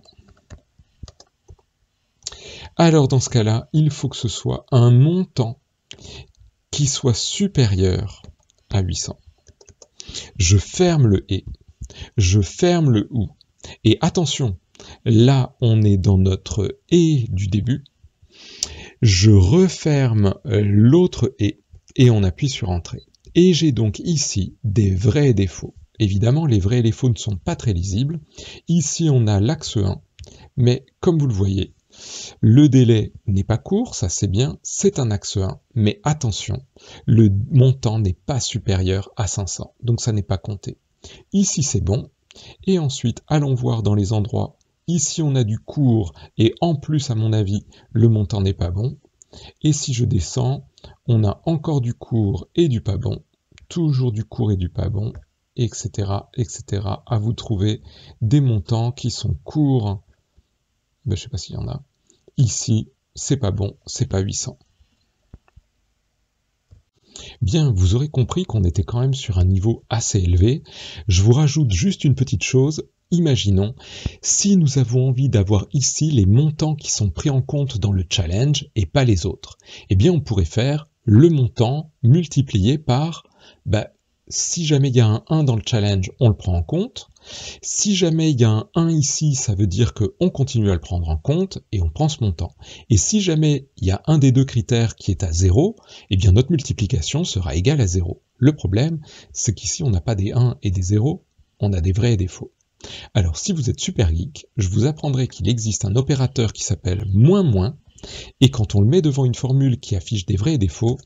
Alors dans ce cas-là, il faut que ce soit un montant qui soit supérieur à 800. Je ferme le et, je ferme le ou, et attention, là on est dans notre et du début, je referme l'autre et on appuie sur entrée. Et j'ai donc ici des vrais et des faux. Évidemment, les vrais et les faux ne sont pas très lisibles. Ici on a l'axe 1, mais comme vous le voyez, le délai n'est pas court, ça c'est bien, c'est un axe 1, mais attention, le montant n'est pas supérieur à 500, donc ça n'est pas compté. Ici c'est bon, et ensuite allons voir dans les endroits, ici on a du court, et en plus à mon avis, le montant n'est pas bon, et si je descends, on a encore du court et du pas bon, toujours du court et du pas bon, etc., etc., à vous trouver des montants qui sont courts. Je ne sais pas s'il y en a. Ici, c'est pas bon, c'est pas 800. Bien, vous aurez compris qu'on était quand même sur un niveau assez élevé. Je vous rajoute juste une petite chose. Imaginons, si nous avons envie d'avoir ici les montants qui sont pris en compte dans le challenge et pas les autres, eh bien on pourrait faire le montant multiplié par, si jamais il y a un 1 dans le challenge, on le prend en compte. Si jamais il y a un 1 ici, ça veut dire qu'on continue à le prendre en compte et on prend ce montant. Et si jamais il y a un des deux critères qui est à 0, eh bien notre multiplication sera égale à 0. Le problème, c'est qu'ici on n'a pas des 1 et des 0, on a des vrais et des faux. Alors si vous êtes super geek, je vous apprendrai qu'il existe un opérateur qui s'appelle moins, et quand on le met devant une formule qui affiche des vrais et des faux,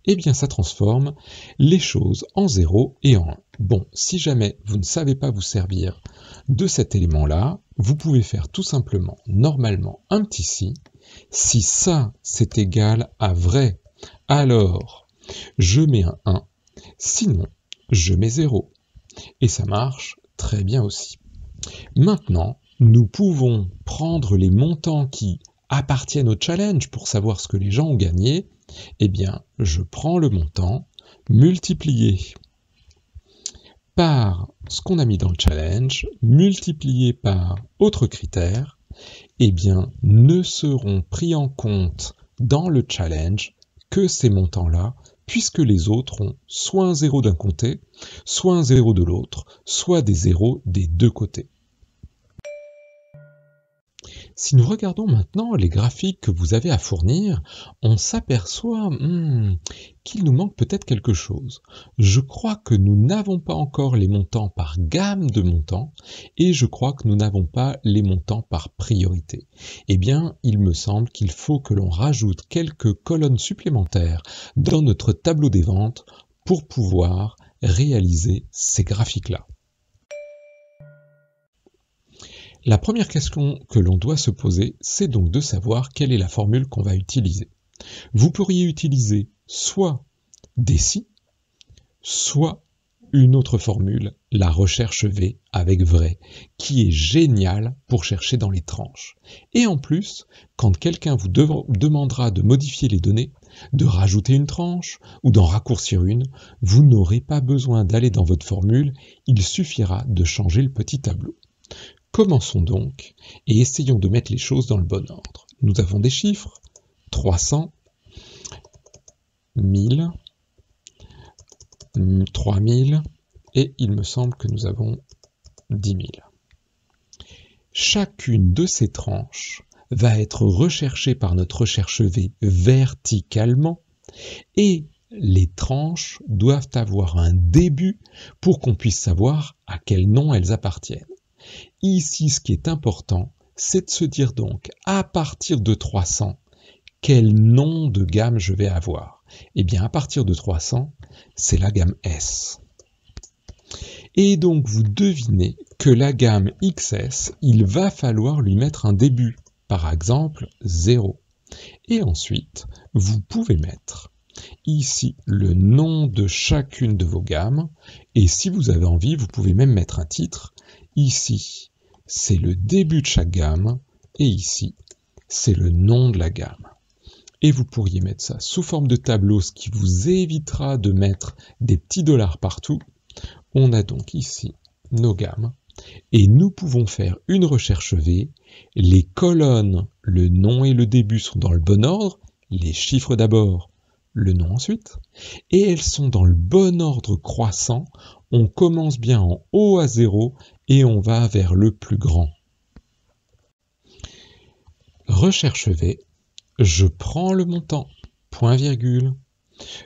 eh bien ça transforme les choses en 0 et en 1. Bon, si jamais vous ne savez pas vous servir de cet élément-là, vous pouvez faire tout simplement, normalement, un petit si ça c'est égal à vrai, alors je mets un 1, sinon je mets 0. Et ça marche très bien aussi. Maintenant, nous pouvons prendre les montants qui appartiennent au challenge pour savoir ce que les gens ont gagné. Eh bien, je prends le montant multiplié par ce qu'on a mis dans le challenge, multiplié par autre critère, eh bien, ne seront pris en compte dans le challenge que ces montants-là, puisque les autres ont soit un 0 d'un côté, soit un 0 de l'autre, soit des zéros des deux côtés. Si nous regardons maintenant les graphiques que vous avez à fournir, on s'aperçoit qu'il nous manque peut-être quelque chose. Je crois que nous n'avons pas encore les montants par gamme de montants et je crois que nous n'avons pas les montants par priorité. Eh bien, il me semble qu'il faut que l'on rajoute quelques colonnes supplémentaires dans notre tableau des ventes pour pouvoir réaliser ces graphiques-là. La première question que l'on doit se poser, c'est donc de savoir quelle est la formule qu'on va utiliser. Vous pourriez utiliser soit déci, soit une autre formule, la recherche V avec vrai, qui est géniale pour chercher dans les tranches. Et en plus, quand quelqu'un vous demandera de modifier les données, de rajouter une tranche ou d'en raccourcir une, vous n'aurez pas besoin d'aller dans votre formule, il suffira de changer le petit tableau. Commençons donc et essayons de mettre les choses dans le bon ordre. Nous avons des chiffres, 300, 1000, 3000 et il me semble que nous avons 10 000. Chacune de ces tranches va être recherchée par notre recherche V verticalement et les tranches doivent avoir un début pour qu'on puisse savoir à quel nom elles appartiennent. Ici, ce qui est important, c'est de se dire donc, à partir de 300, quel nom de gamme je vais avoir? Eh bien, à partir de 300, c'est la gamme S. Et donc, vous devinez que la gamme XS, il va falloir lui mettre un début, par exemple 0. Et ensuite, vous pouvez mettre ici le nom de chacune de vos gammes, et si vous avez envie, vous pouvez même mettre un titre. Ici, c'est le début de chaque gamme, et ici, c'est le nom de la gamme. Et vous pourriez mettre ça sous forme de tableau, ce qui vous évitera de mettre des petits dollars partout. On a donc ici nos gammes, et nous pouvons faire une recherche V. Les colonnes, le nom et le début sont dans le bon ordre, les chiffres d'abord, le nom ensuite, et elles sont dans le bon ordre croissant. On commence bien en haut à 0 et on va vers le plus grand. Recherche V, je prends le montant, point virgule,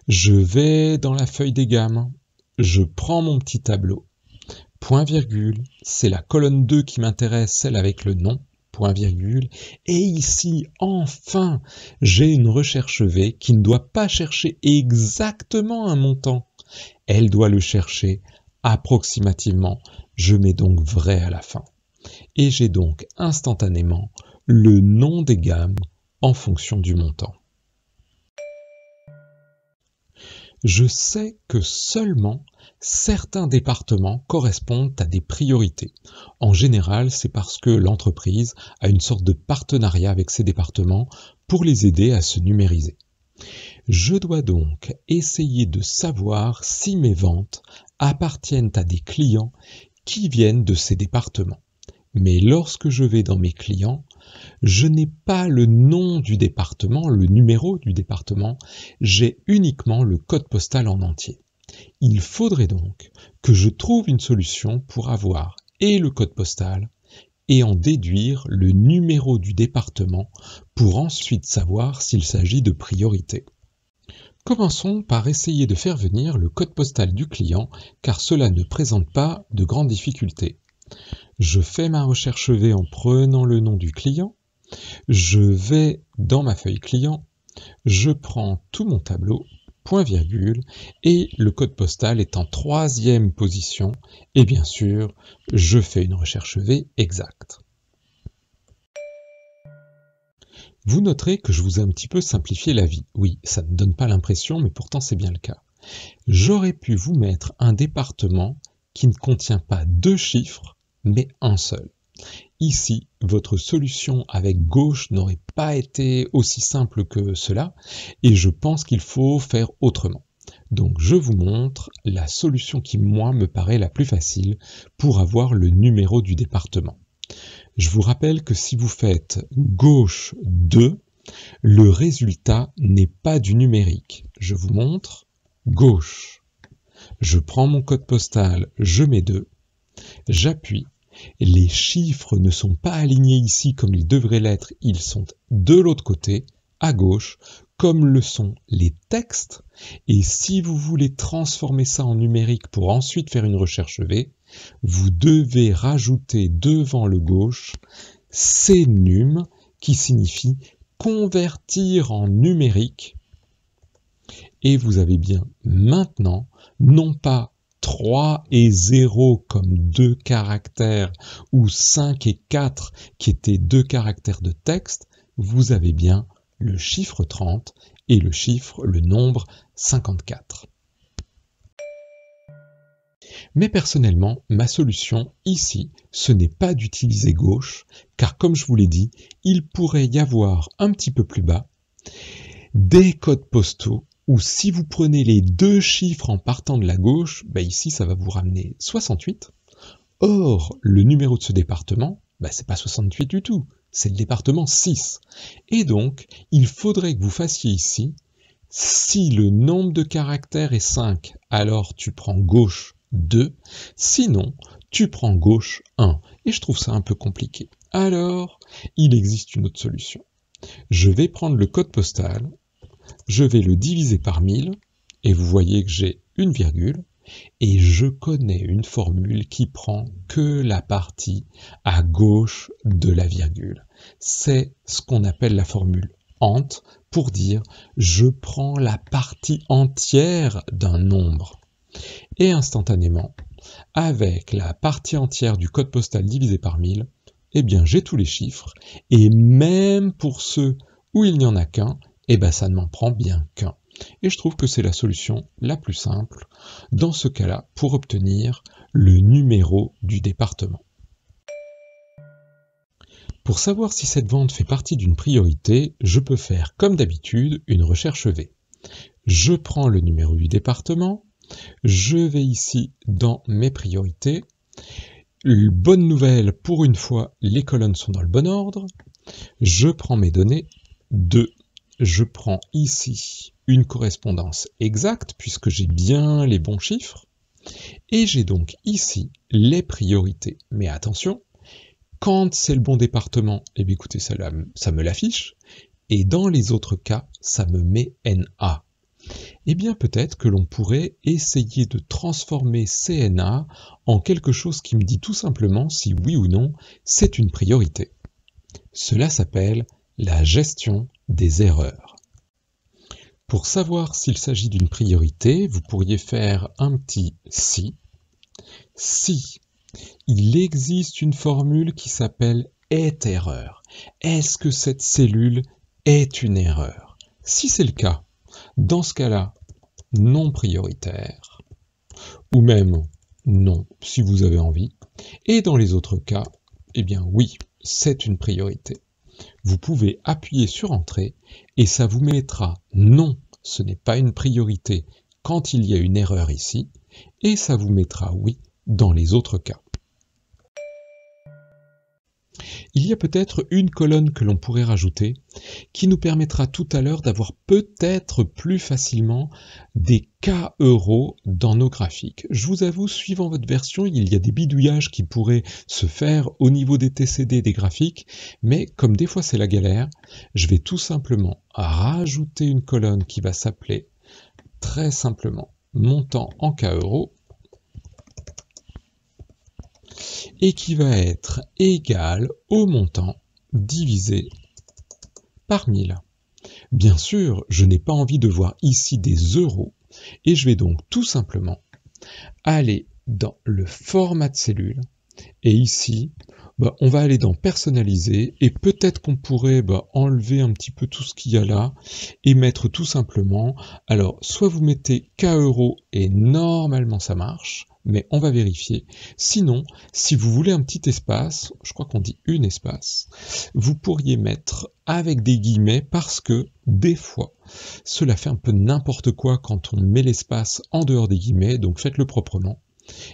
je vais dans la feuille des gammes, je prends mon petit tableau, point virgule, c'est la colonne 2 qui m'intéresse, celle avec le nom, point virgule, et ici, enfin, j'ai une recherche V qui ne doit pas chercher exactement un montant, elle doit le chercher approximativement. Je mets donc vrai à la fin. Et j'ai donc instantanément le nom des gammes en fonction du montant. Je sais que seulement certains départements correspondent à des priorités. En général, c'est parce que l'entreprise a une sorte de partenariat avec ces départements pour les aider à se numériser. Je dois donc essayer de savoir si mes ventes appartiennent à des clients qui viennent de ces départements. Mais lorsque je vais dans mes clients, je n'ai pas le nom du département, le numéro du département, j'ai uniquement le code postal en entier. Il faudrait donc que je trouve une solution pour avoir et le code postal et en déduire le numéro du département pour ensuite savoir s'il s'agit de priorité. Commençons par essayer de faire venir le code postal du client car cela ne présente pas de grandes difficultés. Je fais ma recherche V en prenant le nom du client, je vais dans ma feuille client, je prends tout mon tableau, point virgule, et le code postal est en 3e position, et bien sûr, je fais une recherche V exacte. Vous noterez que je vous ai un petit peu simplifié la vie. Oui, ça ne donne pas l'impression, mais pourtant c'est bien le cas. J'aurais pu vous mettre un département qui ne contient pas 2 chiffres, mais un seul. Ici, votre solution avec gauche n'aurait pas été aussi simple que cela, et je pense qu'il faut faire autrement. Donc je vous montre la solution qui, moi, me paraît la plus facile pour avoir le numéro du département. Je vous rappelle que si vous faites gauche 2, le résultat n'est pas du numérique. Je vous montre gauche. Je prends mon code postal, je mets 2, j'appuie. Les chiffres ne sont pas alignés ici comme ils devraient l'être, ils sont de l'autre côté, à gauche, comme le sont les textes. Et si vous voulez transformer ça en numérique pour ensuite faire une recherche V, vous devez rajouter devant le gauche CNUM, qui signifie convertir en numérique. Et vous avez bien maintenant, non pas 3 et 0 comme 2 caractères, ou 5 et 4 qui étaient 2 caractères de texte, vous avez bien le chiffre 30 et le nombre 54. Mais personnellement, ma solution ici, ce n'est pas d'utiliser gauche, car comme je vous l'ai dit, il pourrait y avoir un petit peu plus bas des codes postaux où si vous prenez les deux chiffres en partant de la gauche, ici ça va vous ramener 68. Or, le numéro de ce département, c'est pas 68 du tout, c'est le département 6. Et donc, il faudrait que vous fassiez ici, si le nombre de caractères est 5, alors tu prends gauche 2, sinon tu prends gauche 1. Et je trouve ça un peu compliqué. Alors, il existe une autre solution. Je vais prendre le code postal, je vais le diviser par 1000, et vous voyez que j'ai une virgule, et je connais une formule qui prend que la partie à gauche de la virgule. C'est ce qu'on appelle la formule AND, pour dire je prends la partie entière d'un nombre. Et instantanément, avec la partie entière du code postal divisé par 1000, j'ai tous les chiffres, et même pour ceux où il n'y en a qu'un, ça ne m'en prend bien qu'un. Et je trouve que c'est la solution la plus simple, dans ce cas-là, pour obtenir le numéro du département. Pour savoir si cette vente fait partie d'une priorité, je peux faire comme d'habitude une recherche V. Je prends le numéro du département, je vais ici dans mes priorités. Bonne nouvelle, pour une fois, les colonnes sont dans le bon ordre. Je prends mes données 2. Je prends ici une correspondance exacte puisque j'ai bien les bons chiffres. Et j'ai donc ici les priorités. Mais attention, quand c'est le bon département, écoutez, ça me l'affiche. Et dans les autres cas, ça me met NA. Peut-être que l'on pourrait essayer de transformer CNA en quelque chose qui me dit tout simplement si oui ou non c'est une priorité. Cela s'appelle la gestion des erreurs. Pour savoir s'il s'agit d'une priorité, vous pourriez faire un petit si. Si il existe une formule qui s'appelle est erreur. Est-ce que cette cellule est une erreur? Si c'est le cas, dans ce cas-là, non prioritaire, ou même non, si vous avez envie. Et dans les autres cas, oui, c'est une priorité. Vous pouvez appuyer sur Entrée et ça vous mettra non, ce n'est pas une priorité quand il y a une erreur ici, et ça vous mettra oui dans les autres cas. Il y a peut-être une colonne que l'on pourrait rajouter qui nous permettra tout à l'heure d'avoir peut-être plus facilement des cas euros dans nos graphiques. Je vous avoue, suivant votre version, il y a des bidouillages qui pourraient se faire au niveau des TCD des graphiques, mais comme des fois c'est la galère, je vais tout simplement rajouter une colonne qui va s'appeler très simplement montant en cas euros, et qui va être égal au montant divisé par 1000. Bien sûr, je n'ai pas envie de voir ici des euros, et je vais donc tout simplement aller dans le format de cellule, et ici, On va aller dans personnaliser et peut-être qu'on pourrait enlever un petit peu tout ce qu'il y a là et mettre tout simplement, alors soit vous mettez K euros et normalement ça marche, mais on va vérifier. Sinon, si vous voulez un petit espace, je crois qu'on dit une espace, vous pourriez mettre avec des guillemets parce que des fois, cela fait un peu n'importe quoi quand on met l'espace en dehors des guillemets, donc faites-le proprement.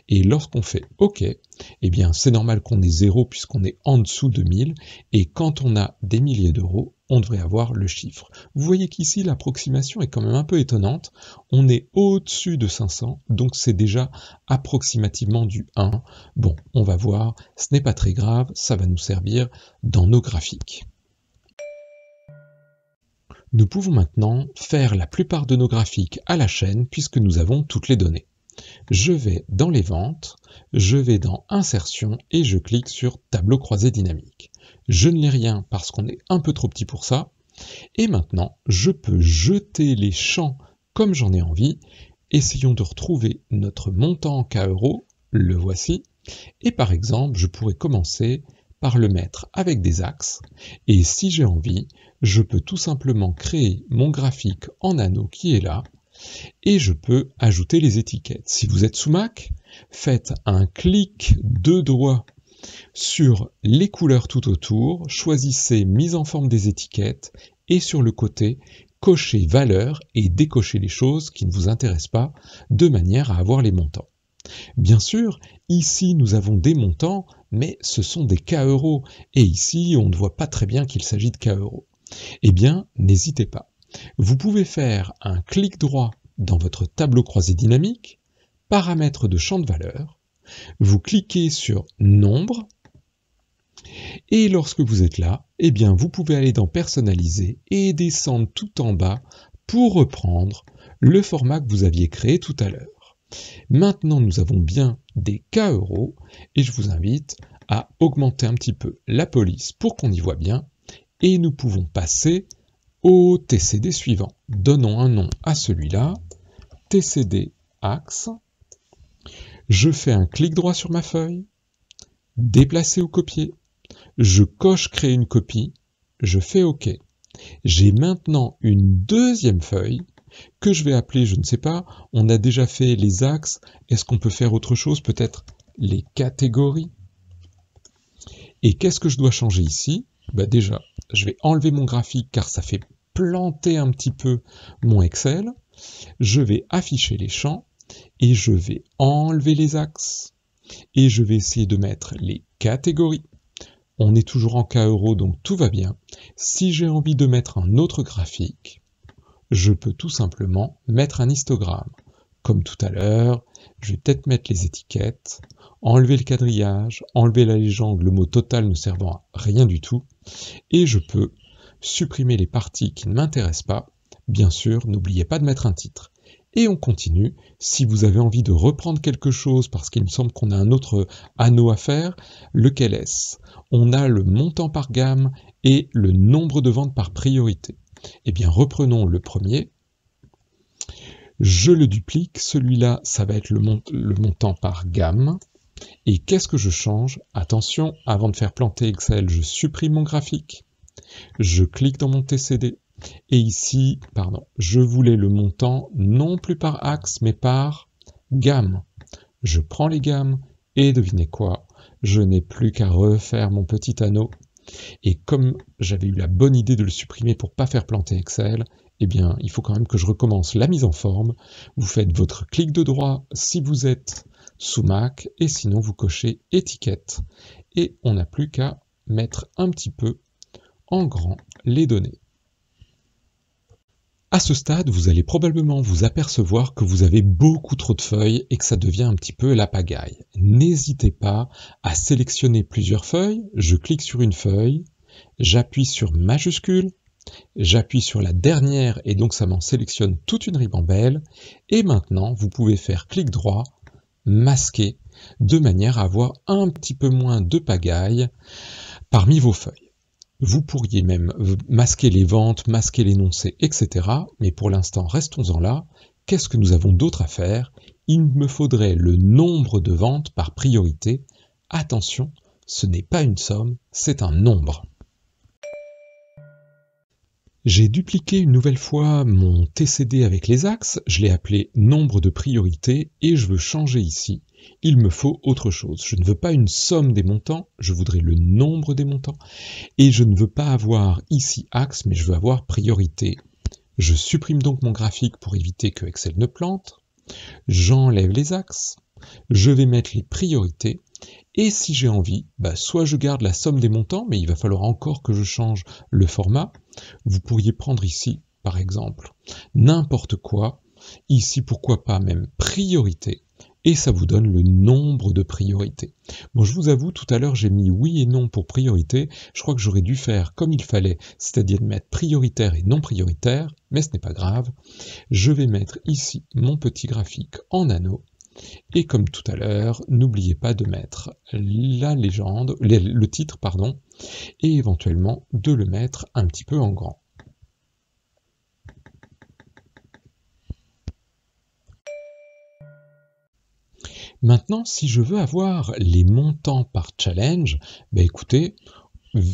Et lorsqu'on fait OK, eh bien c'est normal qu'on ait 0 puisqu'on est en dessous de 1000, et quand on a des milliers d'euros, on devrait avoir le chiffre. Vous voyez qu'ici l'approximation est quand même un peu étonnante, on est au-dessus de 500, donc c'est déjà approximativement du 1. Bon, on va voir, ce n'est pas très grave, ça va nous servir dans nos graphiques. Nous pouvons maintenant faire la plupart de nos graphiques à la chaîne puisque nous avons toutes les données. Je vais dans les ventes, je vais dans insertion et je clique sur tableau croisé dynamique. Je ne l'ai rien parce qu'on est un peu trop petit pour ça. Et maintenant, je peux jeter les champs comme j'en ai envie. Essayons de retrouver notre montant en K euros, le voici. Et par exemple, je pourrais commencer par le mettre avec des axes. Et si j'ai envie, je peux tout simplement créer mon graphique en anneau qui est là. Et je peux ajouter les étiquettes. Si vous êtes sous Mac, faites un clic de doigt sur les couleurs tout autour, choisissez mise en forme des étiquettes et sur le côté, cochez valeur et décochez les choses qui ne vous intéressent pas de manière à avoir les montants. Bien sûr, ici nous avons des montants, mais ce sont des K euros et ici on ne voit pas très bien qu'il s'agit de K euros. Eh bien, n'hésitez pas. Vous pouvez faire un clic droit dans votre tableau croisé dynamique, paramètres de champ de valeur, vous cliquez sur nombre, et lorsque vous êtes là, eh bien vous pouvez aller dans personnaliser et descendre tout en bas pour reprendre le format que vous aviez créé tout à l'heure. Maintenant nous avons bien des K euros et je vous invite à augmenter un petit peu la police pour qu'on y voit bien et nous pouvons passer au TCD suivant. Donnons un nom à celui-là, TCD axe. Je fais un clic droit sur ma feuille, déplacer ou copier. Je coche créer une copie, je fais OK. J'ai maintenant une deuxième feuille que je vais appeler, je ne sais pas, on a déjà fait les axes, est-ce qu'on peut faire autre chose, peut-être les catégories? Et qu'est-ce que je dois changer ici? Déjà, je vais enlever mon graphique car ça fait planter un petit peu mon Excel. Je vais afficher les champs et je vais enlever les axes. Et je vais essayer de mettre les catégories. On est toujours en K euros, donc tout va bien. Si j'ai envie de mettre un autre graphique, je peux tout simplement mettre un histogramme. Comme tout à l'heure, je vais peut-être mettre les étiquettes, enlever le quadrillage, enlever la légende, le mot total ne servant à rien du tout, et je peux supprimer les parties qui ne m'intéressent pas. Bien sûr, n'oubliez pas de mettre un titre. Et on continue. Si vous avez envie de reprendre quelque chose, parce qu'il me semble qu'on a un autre anneau à faire, lequel est-ce? On a le montant par gamme et le nombre de ventes par priorité. Eh bien, reprenons le premier. Je le duplique. Celui-là, ça va être le montant par gamme. Et qu'est-ce que je change? Attention, avant de faire planter Excel, je supprime mon graphique. Je clique dans mon TCD. Et ici, je voulais le montant non plus par axe, mais par gamme. Je prends les gammes et devinez quoi? Je n'ai plus qu'à refaire mon petit anneau. Et comme j'avais eu la bonne idée de le supprimer pour ne pas faire planter Excel, eh bien, il faut quand même que je recommence la mise en forme. Vous faites votre clic de droit si vous êtes sous Mac, et sinon vous cochez étiquette. Et on n'a plus qu'à mettre un petit peu en grand les données. À ce stade, vous allez probablement vous apercevoir que vous avez beaucoup trop de feuilles et que ça devient un petit peu la pagaille. N'hésitez pas à sélectionner plusieurs feuilles. Je clique sur une feuille, j'appuie sur majuscule, j'appuie sur la dernière et donc ça m'en sélectionne toute une ribambelle. Et maintenant, vous pouvez faire clic droit, masquer, de manière à avoir un petit peu moins de pagaille parmi vos feuilles. Vous pourriez même masquer les ventes, masquer l'énoncé, etc. Mais pour l'instant, restons-en là. Qu'est-ce que nous avons d'autre à faire? Il me faudrait le nombre de ventes par priorité. Attention, ce n'est pas une somme, c'est un nombre. J'ai dupliqué une nouvelle fois mon TCD avec les axes, je l'ai appelé nombre de priorité et je veux changer ici. Il me faut autre chose. Je ne veux pas une somme des montants, je voudrais le nombre des montants. Et je ne veux pas avoir ici axe, mais je veux avoir priorité. Je supprime donc mon graphique pour éviter que Excel ne plante. J'enlève les axes. Je vais mettre les priorités. Et si j'ai envie, soit je garde la somme des montants, mais il va falloir encore que je change le format. Vous pourriez prendre ici, par exemple, n'importe quoi. Ici, pourquoi pas même priorité. Et ça vous donne le nombre de priorités. Bon, je vous avoue, tout à l'heure, j'ai mis oui et non pour priorité. Je crois que j'aurais dû faire comme il fallait, c'est-à-dire mettre prioritaire et non prioritaire, mais ce n'est pas grave. Je vais mettre ici mon petit graphique en anneau. Et comme tout à l'heure, n'oubliez pas de mettre la légende, le titre, pardon, et éventuellement de le mettre un petit peu en grand. Maintenant, si je veux avoir les montants par challenge, écoutez,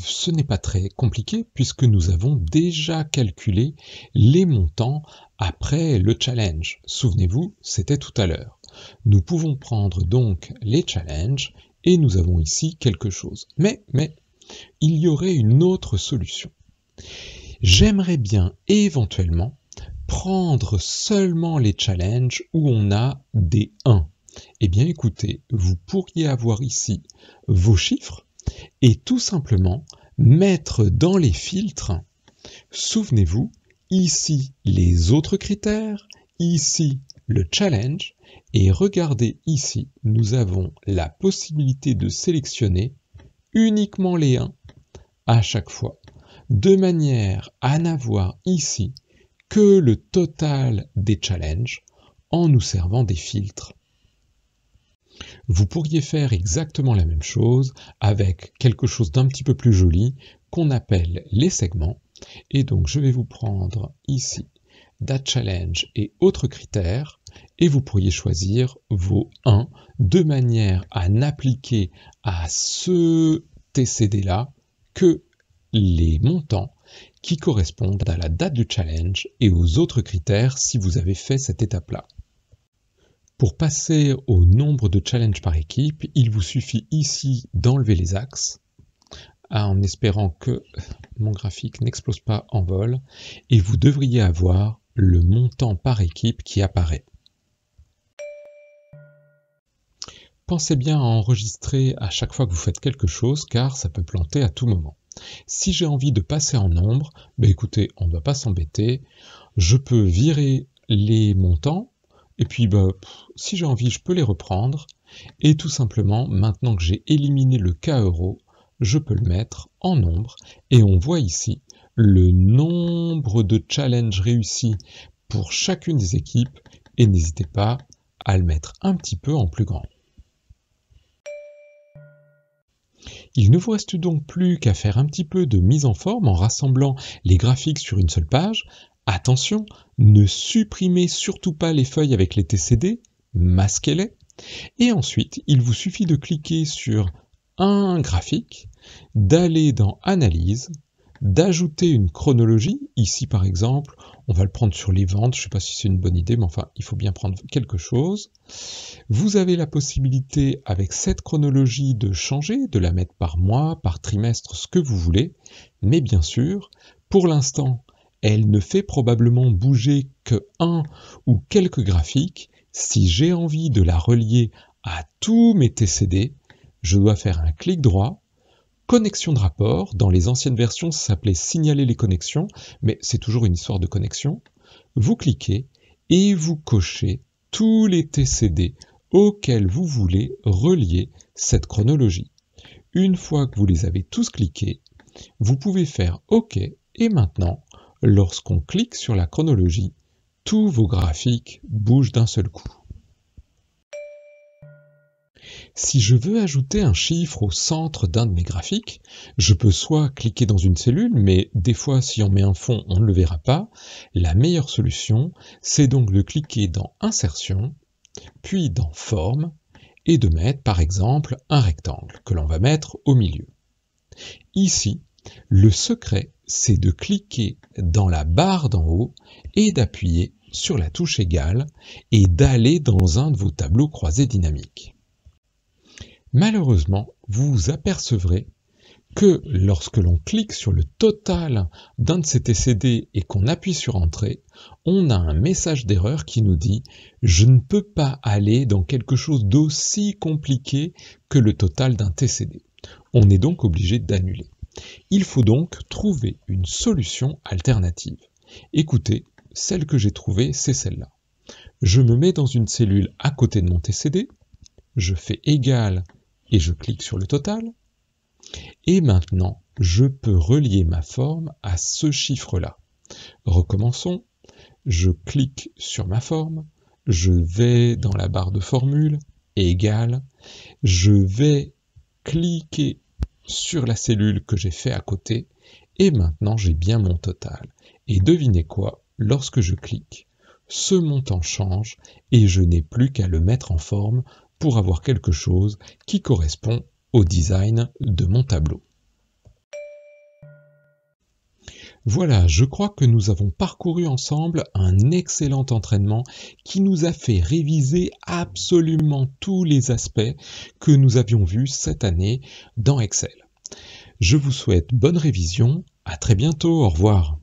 ce n'est pas très compliqué puisque nous avons déjà calculé les montants après le challenge. Souvenez-vous, c'était tout à l'heure. Nous pouvons prendre donc les challenges et nous avons ici quelque chose. Mais, il y aurait une autre solution. J'aimerais bien éventuellement prendre seulement les challenges où on a des 1. Eh bien écoutez, vous pourriez avoir ici vos chiffres et tout simplement mettre dans les filtres, souvenez-vous, ici les autres critères, ici le challenge, et regardez ici, nous avons la possibilité de sélectionner uniquement les 1 à chaque fois, de manière à n'avoir ici que le total des challenges en nous servant des filtres. Vous pourriez faire exactement la même chose avec quelque chose d'un petit peu plus joli qu'on appelle les segments. Et donc je vais vous prendre ici Date Challenge et autres critères et vous pourriez choisir vos 1 de manière à n'appliquer à ce TCD là que les montants qui correspondent à la date du challenge et aux autres critères si vous avez fait cette étape-là. Pour passer au nombre de challenges par équipe, il vous suffit ici d'enlever les axes, en espérant que mon graphique n'explose pas en vol, et vous devriez avoir le montant par équipe qui apparaît. Pensez bien à enregistrer à chaque fois que vous faites quelque chose, car ça peut planter à tout moment. Si j'ai envie de passer en nombre, écoutez, on ne va pas s'embêter, je peux virer les montants, et puis si j'ai envie, je peux les reprendre, et tout simplement, maintenant que j'ai éliminé le cas euro, je peux le mettre en nombre, et on voit ici le nombre de challenges réussis pour chacune des équipes, et n'hésitez pas à le mettre un petit peu en plus grand. Il ne vous reste donc plus qu'à faire un petit peu de mise en forme en rassemblant les graphiques sur une seule page. Attention, ne supprimez surtout pas les feuilles avec les TCD, masquez-les. Et ensuite, il vous suffit de cliquer sur un graphique, d'aller dans Analyse, d'ajouter une chronologie. Ici, par exemple, on va le prendre sur les ventes. Je ne sais pas si c'est une bonne idée, mais enfin, il faut bien prendre quelque chose. Vous avez la possibilité, avec cette chronologie, de changer, de la mettre par mois, par trimestre, ce que vous voulez. Mais bien sûr, pour l'instant, elle ne fait probablement bouger que un ou quelques graphiques. Si j'ai envie de la relier à tous mes TCD, je dois faire un clic droit, connexion de rapport. Dans les anciennes versions, ça s'appelait signaler les connexions, mais c'est toujours une histoire de connexion. Vous cliquez et vous cochez tous les TCD auxquels vous voulez relier cette chronologie. Une fois que vous les avez tous cliqués, vous pouvez faire OK et maintenant, lorsqu'on clique sur la chronologie, tous vos graphiques bougent d'un seul coup. Si je veux ajouter un chiffre au centre d'un de mes graphiques, je peux soit cliquer dans une cellule, mais des fois si on met un fond, on ne le verra pas. La meilleure solution, c'est donc de cliquer dans Insertion, puis dans Forme, et de mettre par exemple un rectangle que l'on va mettre au milieu. Ici, le secret, c'est de cliquer dans la barre d'en haut et d'appuyer sur la touche égale et d'aller dans un de vos tableaux croisés dynamiques. Malheureusement, vous vous apercevrez que lorsque l'on clique sur le total d'un de ces TCD et qu'on appuie sur Entrée, on a un message d'erreur qui nous dit « Je ne peux pas aller dans quelque chose d'aussi compliqué que le total d'un TCD ». On est donc obligé d'annuler. Il faut donc trouver une solution alternative. Écoutez, celle que j'ai trouvée, c'est celle-là. Je me mets dans une cellule à côté de mon TCD, je fais égal et je clique sur le total. Et maintenant, je peux relier ma forme à ce chiffre-là. Recommençons. Je clique sur ma forme, je vais dans la barre de formule, égal, je vais cliquer sur la cellule que j'ai fait à côté, et maintenant j'ai bien mon total. Et devinez quoi, lorsque je clique, ce montant change et je n'ai plus qu'à le mettre en forme pour avoir quelque chose qui correspond au design de mon tableau. Voilà, je crois que nous avons parcouru ensemble un excellent entraînement qui nous a fait réviser absolument tous les aspects que nous avions vus cette année dans Excel. Je vous souhaite bonne révision, à très bientôt, au revoir.